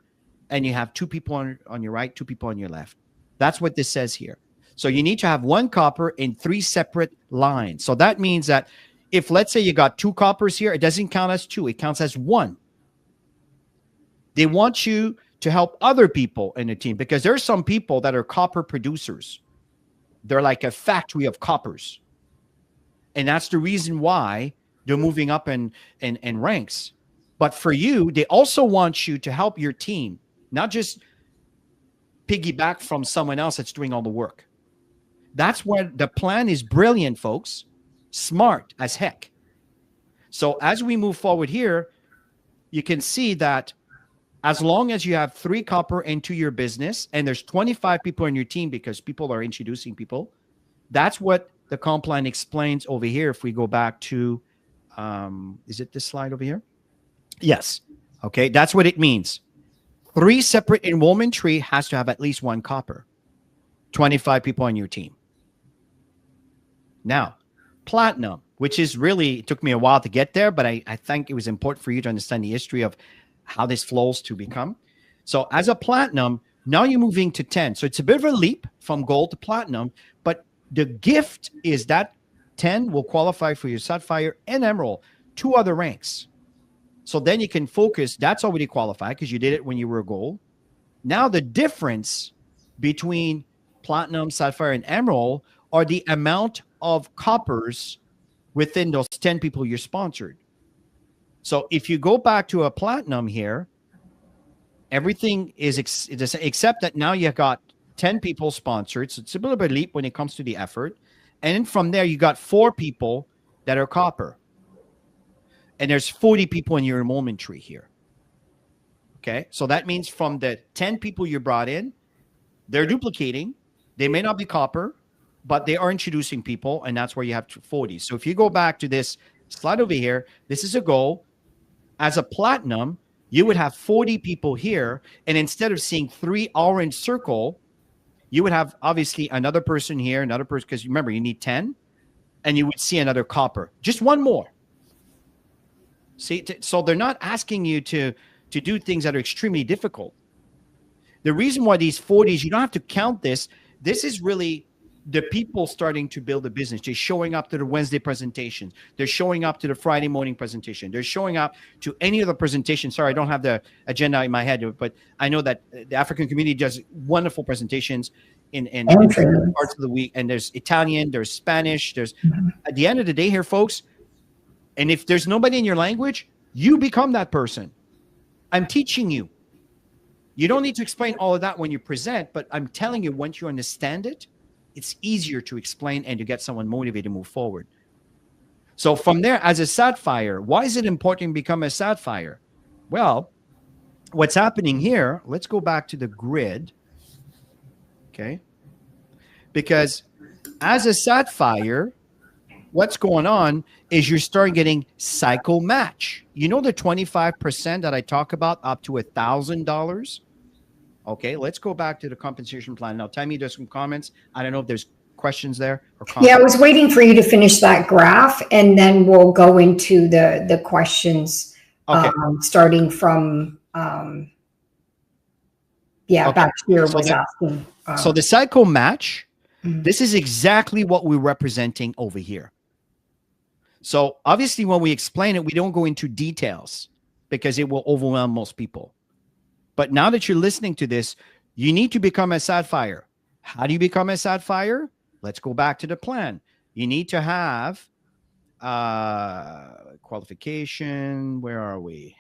and you have 2 people on your right, 2 people on your left. That's what this says here. So you need to have 1 copper in 3 separate lines. So that means that if, let's say, you got 2 coppers here, it doesn't count as 2. It counts as 1. They want you to help other people in the team because there are some people that are copper producers. They're like a factory of coppers. And that's the reason why they're moving up in ranks. But for you, they also want you to help your team, not just piggyback from someone else that's doing all the work. That's where the plan is brilliant, folks. Smart as heck. So as we move forward here, you can see that as long as you have 3 copper into your business and there's 25 people in your team because people are introducing people, that's what the comp plan explains over here. If we go back to, is it this slide over here? Yes. Okay. That's what it means. 3 separate enrollment tree has to have at least 1 copper, 25 people on your team. Now, platinum, which is really, it took me a while to get there, but I think it was important for you to understand the history of how this flows to become. So as a platinum, now you're moving to 10. So it's a bit of a leap from gold to platinum, but the gift is that 10 will qualify for your sapphire and emerald, 2 other ranks. So then you can focus. That's already qualified because you did it when you were gold. Now the difference between platinum, sapphire, and emerald are the amount of coppers within those 10 people you're sponsored. So if you go back to a platinum here, everything is except that now you've got 10 people sponsored. So it's a little bit of a leap when it comes to the effort. And then from there, you got 4 people that are copper. And there's 40 people in your enrollment tree here. Okay. So that means from the 10 people you brought in, they're duplicating. They may not be copper, but they are introducing people. And that's where you have 40. So if you go back to this slide over here, this is a goal. As a platinum, you would have 40 people here. And instead of seeing 3 orange circle, you would have obviously another person here, another person, because remember, you need 10, and you would see another copper. Just one more. See, so they're not asking you to do things that are extremely difficult. The reason why these 40s, you don't have to count this. This is really the people starting to build a business. They're showing up to the Wednesday presentations. They're showing up to the Friday morning presentation. They're showing up to any of the presentations. Sorry, I don't have the agenda in my head, but I know that the African community does wonderful presentations in parts of the week. And there's Italian, there's Spanish, there's at the end of the day here, folks. And if there's nobody in your language, you become that person. I'm teaching you. You don't need to explain all of that when you present, but I'm telling you, once you understand it, it's easier to explain and to get someone motivated to move forward. So from there, as a sapphire, why is it important to become a sapphire? Well, what's happening here, let's go back to the grid. Okay. Because as a sapphire, what's going on is you're starting getting cycle match. You know the 25% that I talk about up to $1,000? Okay, let's go back to the compensation plan. Now, Tammy, there's some comments. I don't know if there's questions there or comments. Yeah, I was waiting for you to finish that graph, and then we'll go into the questions, okay. Starting from, back here was asking. So the cycle match, this is exactly what we're representing over here. So obviously when we explain it, we don't go into details because it will overwhelm most people. But now that you're listening to this, you need to become a sapphire. How do you become a sapphire? Let's go back to the plan. You need to have qualification. Where are we?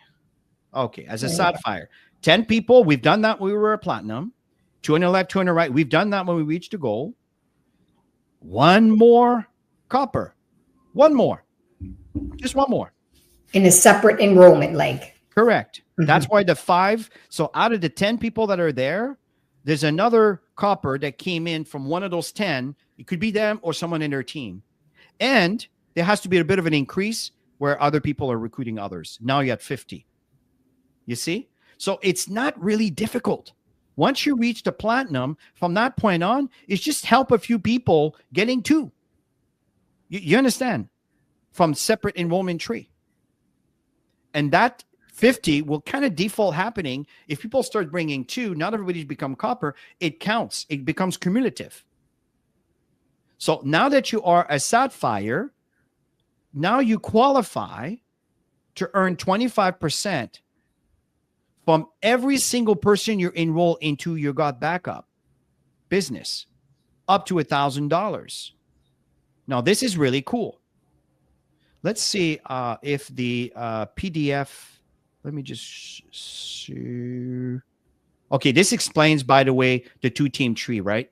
Okay, as a sapphire. 10 people, we've done that when we were a platinum. 200 left, 200 right. We've done that when we reached the goal. One more copper. One more. Just one more. In a separate enrollment leg. Correct. That's why the 5. So out of the 10 people that are there, there's another copper that came in from one of those 10. It could be them or someone in their team. And there has to be a bit of an increase where other people are recruiting others. Now you have 50. You see? So it's not really difficult. Once you reach the platinum, from that point on, it's just help a few people getting 2. You understand? From separate enrollment tree. And that 50 will kind of default happening. If people start bringing 2, not everybody's become copper. It counts. It becomes cumulative. So now that you are a sapphire, now you qualify to earn 25% from every single person you enroll into your GotBackup business, up to $1,000. Now, this is really cool. Let's see if the PDF, let me just see. Okay, this explains, by the way, the 2-team tree, right?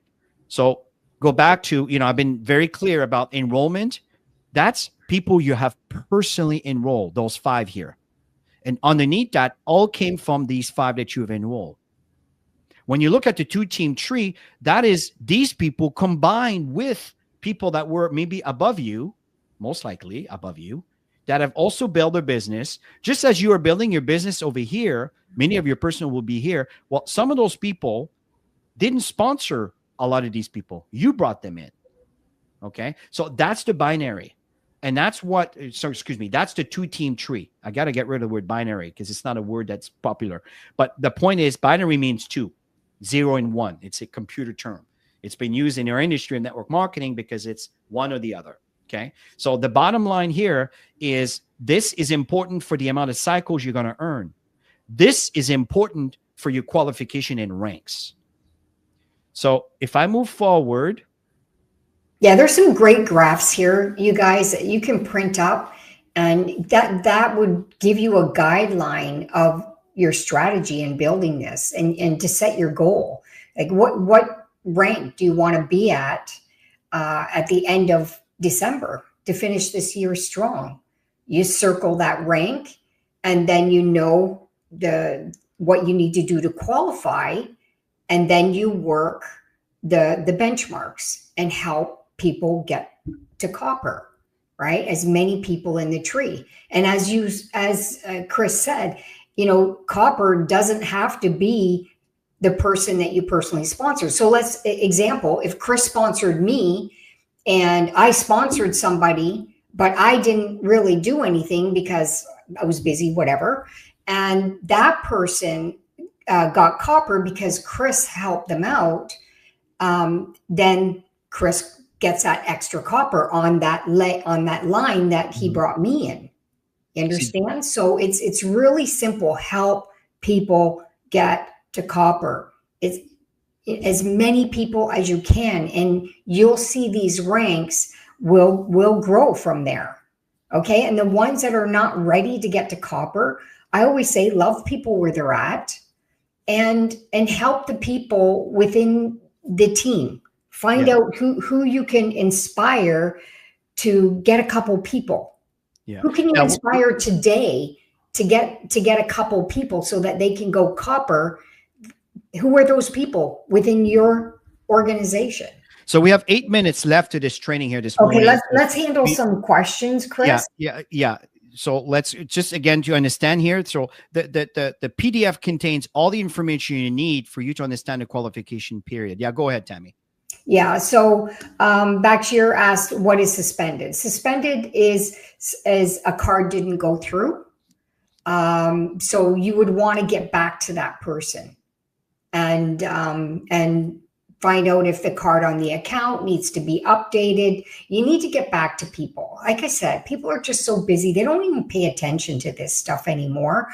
So go back to, I've been very clear about enrollment. That's people you have personally enrolled, those 5 here. And underneath that, all came from these 5 that you have enrolled. When you look at the 2-team tree, that is these people combined with people that were maybe above you, most likely above you, that have also built their business. Just as you are building your business over here, many of your personal will be here. Well, some of those people didn't sponsor a lot of these people. You brought them in. Okay. So that's the binary. And that's what, so excuse me, that's the 2-team tree. I got to get rid of the word binary because it's not a word that's popular. But the point is, binary means 2, 0 and 1. It's a computer term. It's been used in our industry in network marketing because it's one or the other. Okay. So the bottom line here is this is important for the amount of cycles you're going to earn. This is important for your qualification in ranks. So if I move forward, Yeah, there's some great graphs here, you guys, that you can print up, and that would give you a guideline of your strategy in building this, and to set your goal. Like what rank do you want to be at the end of December to finish this year strong? You circle that rank, and then you know what you need to do to qualify, and then you work the benchmarks and help people get to copper, right? As many people in the tree. And as Chris said, copper doesn't have to be the person that you personally sponsor. So let's example, if Chris sponsored me and I sponsored somebody, but I didn't really do anything because I was busy, whatever. And that person got copper because Chris helped them out. Then Chris gets that extra copper on that line that he brought me in. You understand? So it's really simple. Help people get to copper. It's as many people as you can, and you'll see these ranks will grow from there. Okay. And the ones that are not ready to get to copper, I always say, love people where they're at, and help the people within the team. Find out who you can inspire to get a couple people. Yeah. Who can you inspire today to get a couple people so that they can go copper? Who are those people within your organization? So we have 8 minutes left to this training here this morning. Okay, let's handle some questions, Chris. Yeah. So let's just, again, to understand here. So the PDF contains all the information you need for you to understand the qualification period. Yeah, go ahead, Tammy. Yeah. So Bakshir asked, what is suspended? Suspended is a card didn't go through. So you would want to get back to that person and find out if the card on the account needs to be updated. You need to get back to people. Like I said, people are just so busy. They don't even pay attention to this stuff anymore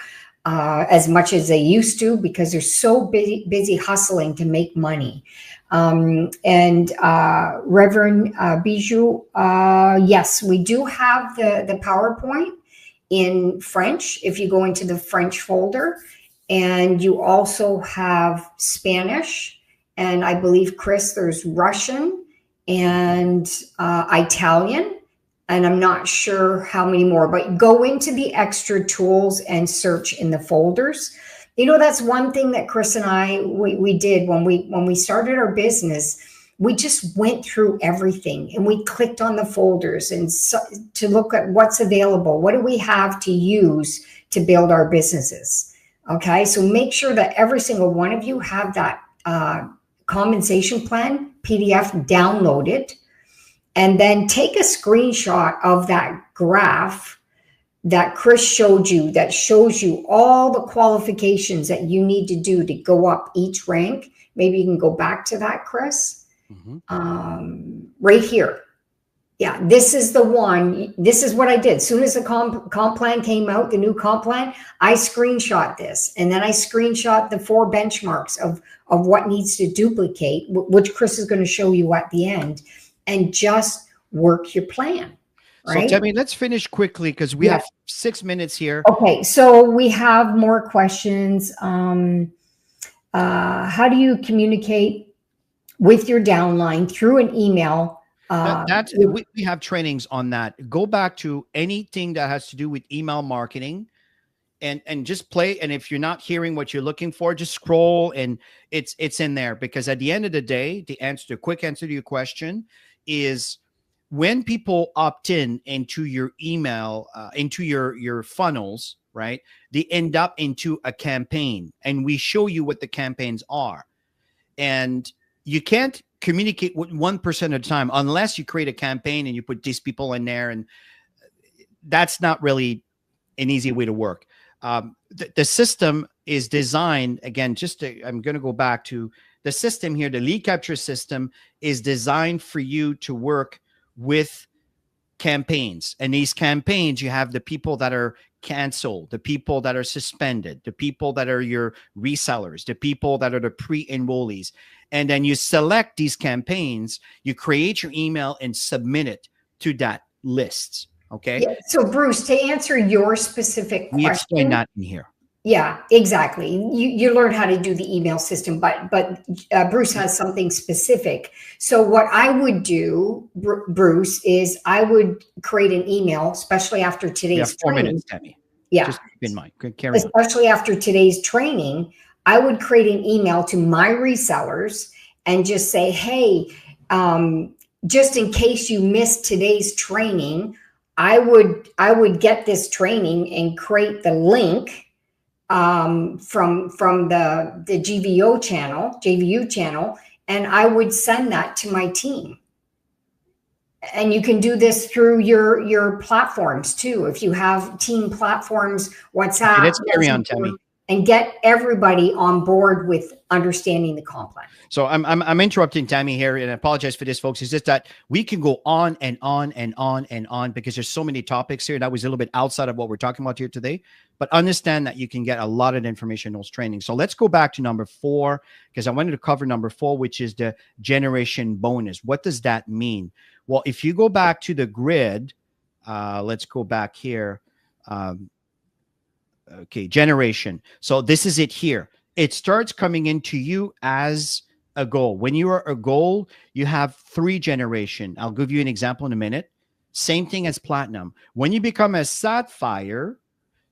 as much as they used to, because they're so busy hustling to make money. And Reverend Bijou, yes, we do have the PowerPoint in French if you go into the French folder, and you also have Spanish. And I believe, Chris, there's Russian and Italian, and I'm not sure how many more, but go into the extra tools and search in the folders. That's one thing that Chris and I, we did when we started our business. We just went through everything, and we clicked on the folders and to look at what's available. What do we have to use to build our businesses? Okay, so make sure that every single one of you have that compensation plan PDF downloaded, and then take a screenshot of that graph that Chris showed you, that shows you all the qualifications that you need to do to go up each rank. Maybe you can go back to that, Chris. Right here. Yeah, this is the one. This is what I did. As soon as the comp plan came out, the new comp plan, I screenshot this. And then I screenshot the 4 benchmarks of what needs to duplicate, which Chris is going to show you at the end, and just work your plan. Right? So, Tammy, let's finish quickly because we have 6 minutes here. Okay, so we have more questions. How do you communicate with your downline through an email? We have trainings on that. Go back to anything that has to do with email marketing and just play. And if you're not hearing what you're looking for, just scroll, and it's in there. Because at the end of the day, the quick answer to your question is, when people opt into your email, into your funnels, right, they end up into a campaign, and we show you what the campaigns are. And you can't communicate with one person at a time unless you create a campaign and you put these people in there, and that's not really an easy way to work. The system is designed, again, I'm going to go back to the system here. The lead capture system is designed for you to work with campaigns. And these campaigns, you have the people that are canceled, the people that are suspended, the people that are your resellers, the people that are the pre-enrollees. And then you select these campaigns, you create your email and submit it to that list. Okay. Yeah. So Bruce, to answer your specific We explain question, that in here. yeah, exactly. You learn how to do the email system, but Bruce has something specific. So what I would do, Bruce, is I would create an email, especially after today's We have 4 training. minutes, Tammy. Yeah, just keep in mind. Carry on. Especially after today's training, I would create an email to my resellers and just say, hey, just in case you missed today's training, I would get this training and create the link from the GBU channel, and I would send that to my team. And you can do this through your platforms too. If you have team platforms, WhatsApp, okay, let's carry on, Tammy, and get everybody on board with understanding the comp plan. So I'm interrupting Tammy here, and I apologize for this, folks. It's just that we can go on and on and on and on because there's so many topics here. That was a little bit outside of what we're talking about here today, but understand that you can get a lot of information in those trainings. So let's go back to number 4, because I wanted to cover number 4, which is the generation bonus. What does that mean? Well, if you go back to the grid, let's go back here. Okay, generation. So this is it here. It starts coming into you as a goal. When you are a goal, you have 3 generation. I'll give you an example in a minute. Same thing as platinum. When you become a sapphire,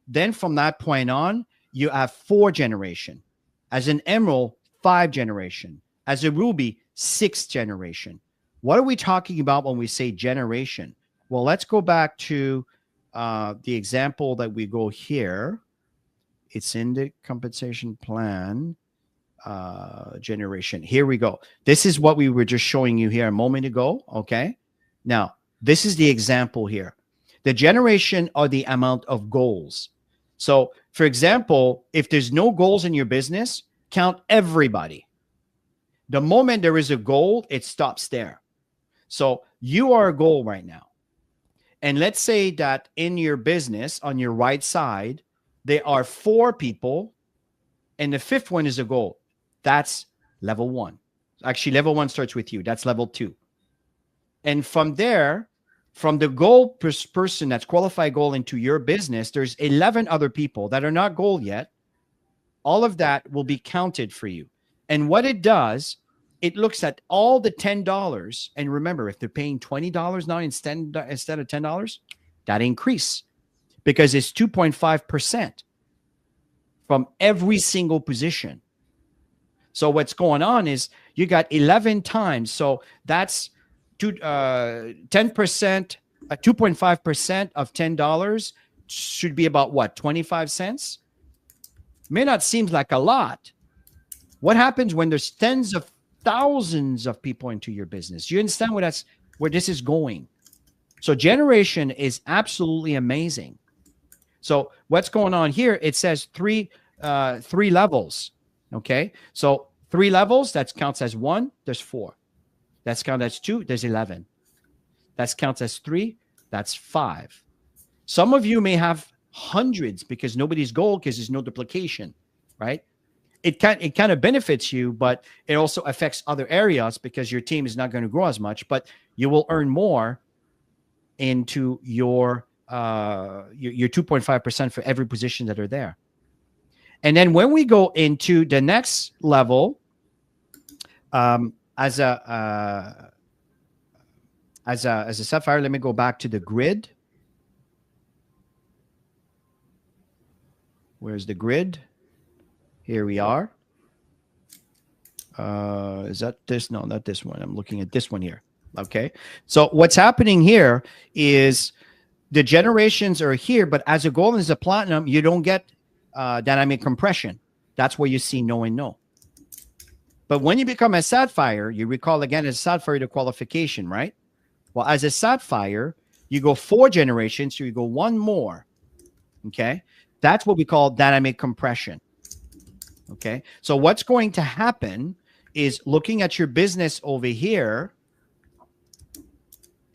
then from that point on, you have 4 generation. As an emerald, 5 generation. As a ruby, 6 generation. What are we talking about when we say generation? Well, let's go back to the example that we go here. It's in the compensation plan generation. Here we go. This is what we were just showing you here a moment ago. Okay. Now, this is the example here. The generation are the amount of goals. So, for example, if there's no goals in your business, count everybody. The moment there is a goal, it stops there. So you are a goal right now. And let's say that in your business, on your right side, there are 4 people, and the 5th one is a goal. That's level 1. Actually, level 1 starts with you. That's level 2. And from there, from the goal person that's qualified goal into your business, there's 11 other people that are not goal yet. All of that will be counted for you. And what it does, it looks at all the $10. And remember, if they're paying $20 now instead of $10, that increase, because it's 2.5% from every single position. So what's going on is you got 11 times. So that's 10%, 2.5% of $10 should be about what? 25 cents? May not seem like a lot. What happens when there's tens of thousands of people into your business? You understand where this is going? So generation is absolutely amazing. So what's going on here? It says three levels. Okay. So 3 levels, that counts as 1. There's 4. That's counts as 2. There's 11. That counts as 3. That's 5. Some of you may have hundreds because nobody's goal, because there's no duplication, right? It kind of benefits you, but it also affects other areas because your team is not going to grow as much, but you will earn more into your 2.5% for every position that are there. And then when we go into the next level, as a sapphire, let me go back to the grid. Where's the grid? Here we are. Is that this? No, not this one. I'm looking at this one here. Okay. So what's happening here is the generations are here, but as a gold and as a platinum, you don't get dynamic compression. That's where you see no and no. But when you become a sapphire, you recall again, as a sapphire, the qualification, right? Well, as a sapphire, you go 4 generations, so you go 1 more. Okay. That's what we call dynamic compression. Okay. So what's going to happen is looking at your business over here,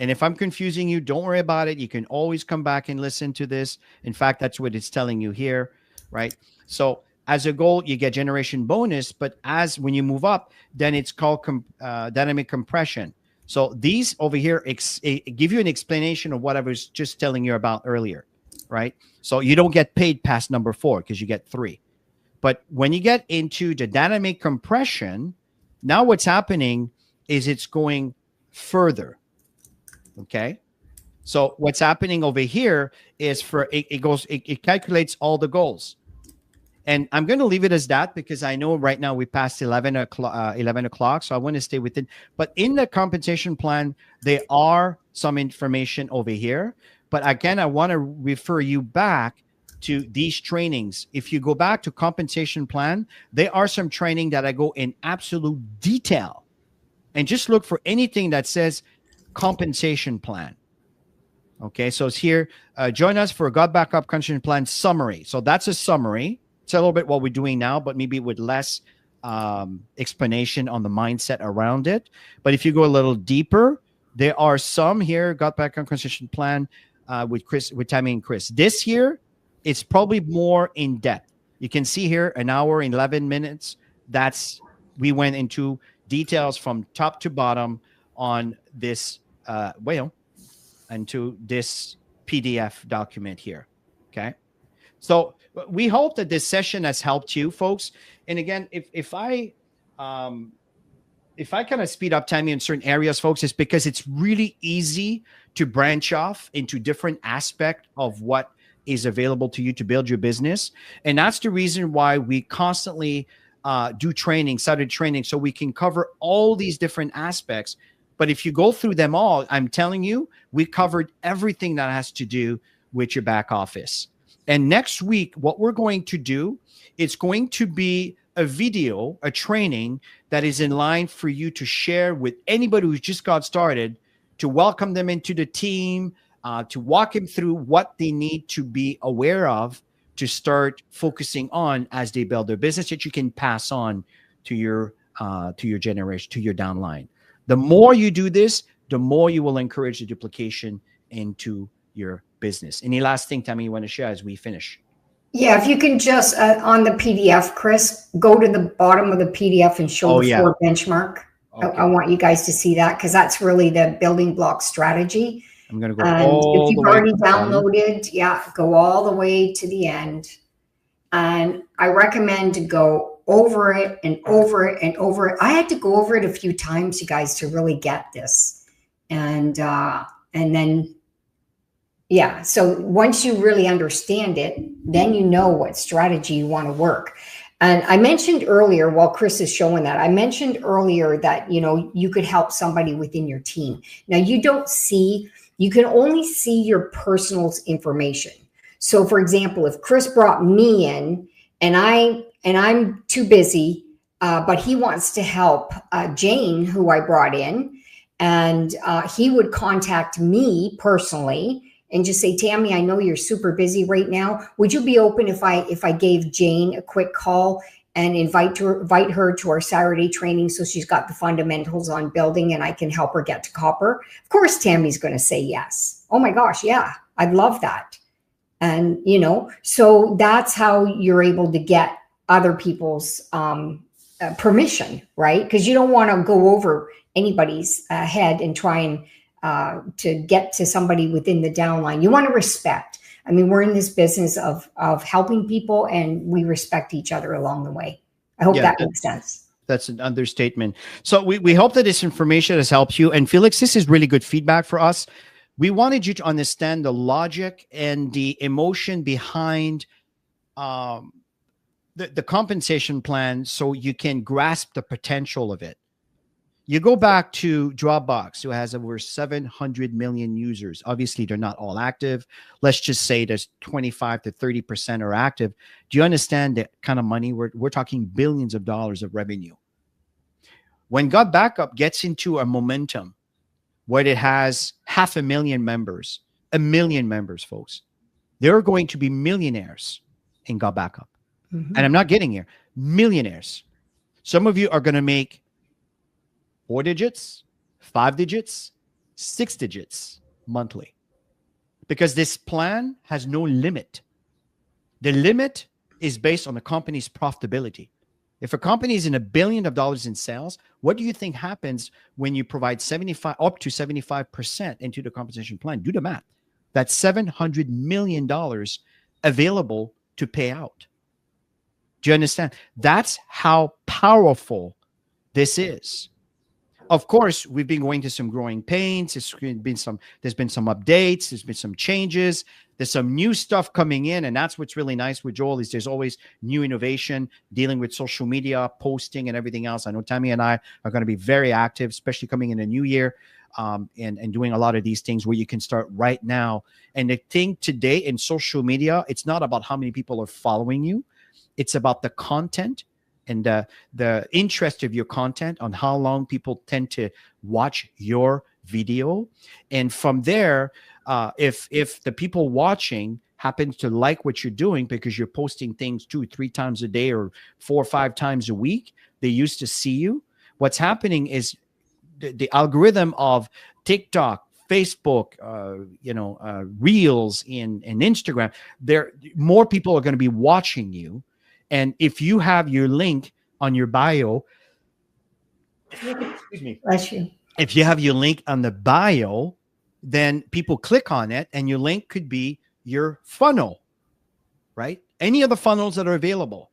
And if I'm confusing you, don't worry about it. You can always come back and listen to this. In fact, that's what it's telling you here, right? So as a goal, you get generation bonus, but as when you move up, then it's called dynamic compression. So these over here give you an explanation of what I was just telling you about earlier, right? So you don't get paid past number 4 because you get 3. But when you get into the dynamic compression, now what's happening is it's going further. Okay. So what's happening over here is it calculates all the goals. And I'm going to leave it as that because I know right now we passed 11 o'clock. So I want to stay within. But in the compensation plan, there are some information over here. But again, I want to refer you back to these trainings. If you go back to compensation plan, there are some training that I go in absolute detail. And just look for anything that says compensation plan. Okay, so it's here. Join us for a GotBackup compensation plan summary. So that's a summary. It's a little bit what we're doing now, but maybe with less explanation on the mindset around it. But if you go a little deeper, there are some here, GotBackup compensation plan with Tammy and Chris. This here, it's probably more in depth. You can see here an hour, 11 minutes. We went into details from top to bottom on this into this PDF document here. Okay. So we hope that this session has helped you folks. And again, if I kind of speed up time in certain areas, folks, it's because it's really easy to branch off into different aspects of what is available to you to build your business. And that's the reason why we constantly do training, started training, so we can cover all these different aspects. But if you go through them all, I'm telling you, we covered everything that has to do with your back office. And next week, what we're going to do, it's going to be a video, a training that is in line for you to share with anybody who's just got started, to welcome them into the team, to walk them through what they need to be aware of to start focusing on as they build their business, that you can pass on to your generation, to your downline. The more you do this, the more you will encourage the duplication into your business. Any last thing, Tammy, you want to share as we finish? Yeah, if you can just on the PDF, Chris, go to the bottom of the PDF and show the 4 benchmark. Okay. I want you guys to see that because that's really the building block strategy. I'm going to go and all if you've the way already downloaded, go all the way to the end. And I recommend to go over it and over it and over it. I had to go over it a few times, you guys, to really get this. And then, so once you really understand it, then you know what strategy you want to work. And I mentioned earlier, while Chris is showing that, I mentioned earlier that, you could help somebody within your team. Now, you can only see your personal information. So for example, if Chris brought me in and I'm too busy, but he wants to help Jane, who I brought in, and he would contact me personally and just say, Tammy, I know you're super busy right now. Would you be open if I gave Jane a quick call and invite her to our Saturday training so she's got the fundamentals on building and I can help her get to copper? Of course, Tammy's going to say yes. Oh my gosh, yeah, I'd love that. And, so that's how you're able to get other people's permission, right? Because you don't want to go over anybody's head and try and to get to somebody within the downline. You want to respect. I mean, we're in this business of helping people, and we respect each other along the way. I hope that makes sense. That's an understatement. So we hope that this information has helped you. And Felix, this is really good feedback for us. We wanted you to understand the logic and the emotion behind the compensation plan so you can grasp the potential of it. You go back to Dropbox, who has over 700 million users. Obviously, they're not all active. Let's just say there's 25 to 30% are active. Do you understand the kind of money? We're talking billions of dollars of revenue. When GotBackup gets into a momentum where it has 500,000 members, 1 million members, folks, they're going to be millionaires in GotBackup. Mm-hmm. And I'm not getting here. Millionaires. Some of you are going to make 4 digits, 5 digits, 6 digits monthly, because this plan has no limit. The limit is based on the company's profitability. If a company is in $1 billion in sales, what do you think happens when you provide 75 up to 75% into the compensation plan? Do the math. That's $700 million available to pay out. Do you understand? That's how powerful this is. Of course, we've been going to some growing pains. There's been some updates. There's been some changes. There's some new stuff coming in. And that's what's really nice with Joel, is there's always new innovation dealing with social media, posting, and everything else. I know Tammy and I are going to be very active, especially coming in a new year, and doing a lot of these things where you can start right now. And the thing today in social media, it's not about how many people are following you. It's about the content and the interest of your content, on how long people tend to watch your video. And from there, if the people watching happen to like what you're doing because you're posting things 2-3 times a day or 4 or 5 times a week, they used to see you. What's happening is the algorithm of TikTok, Facebook, Reels, and Instagram, more people are going to be watching you. And if you have your link on your bio, excuse me, Bless you. if you have your link on the bio, then people click on it, and your link could be your funnel, right? Any of the funnels that are available.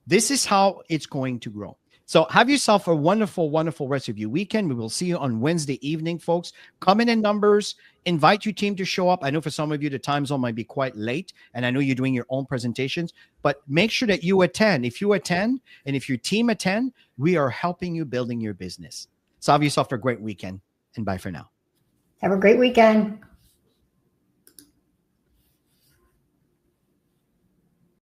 This is how it's going to grow. So have yourself a wonderful, wonderful rest of your weekend. We will see you on Wednesday evening, folks. Come in numbers. Invite your team to show up. I know for some of you, the time zone might be quite late, and I know you're doing your own presentations, but make sure that you attend. If you attend, and if your team attend, we are helping you building your business. So have yourself a great weekend, and bye for now. Have a great weekend.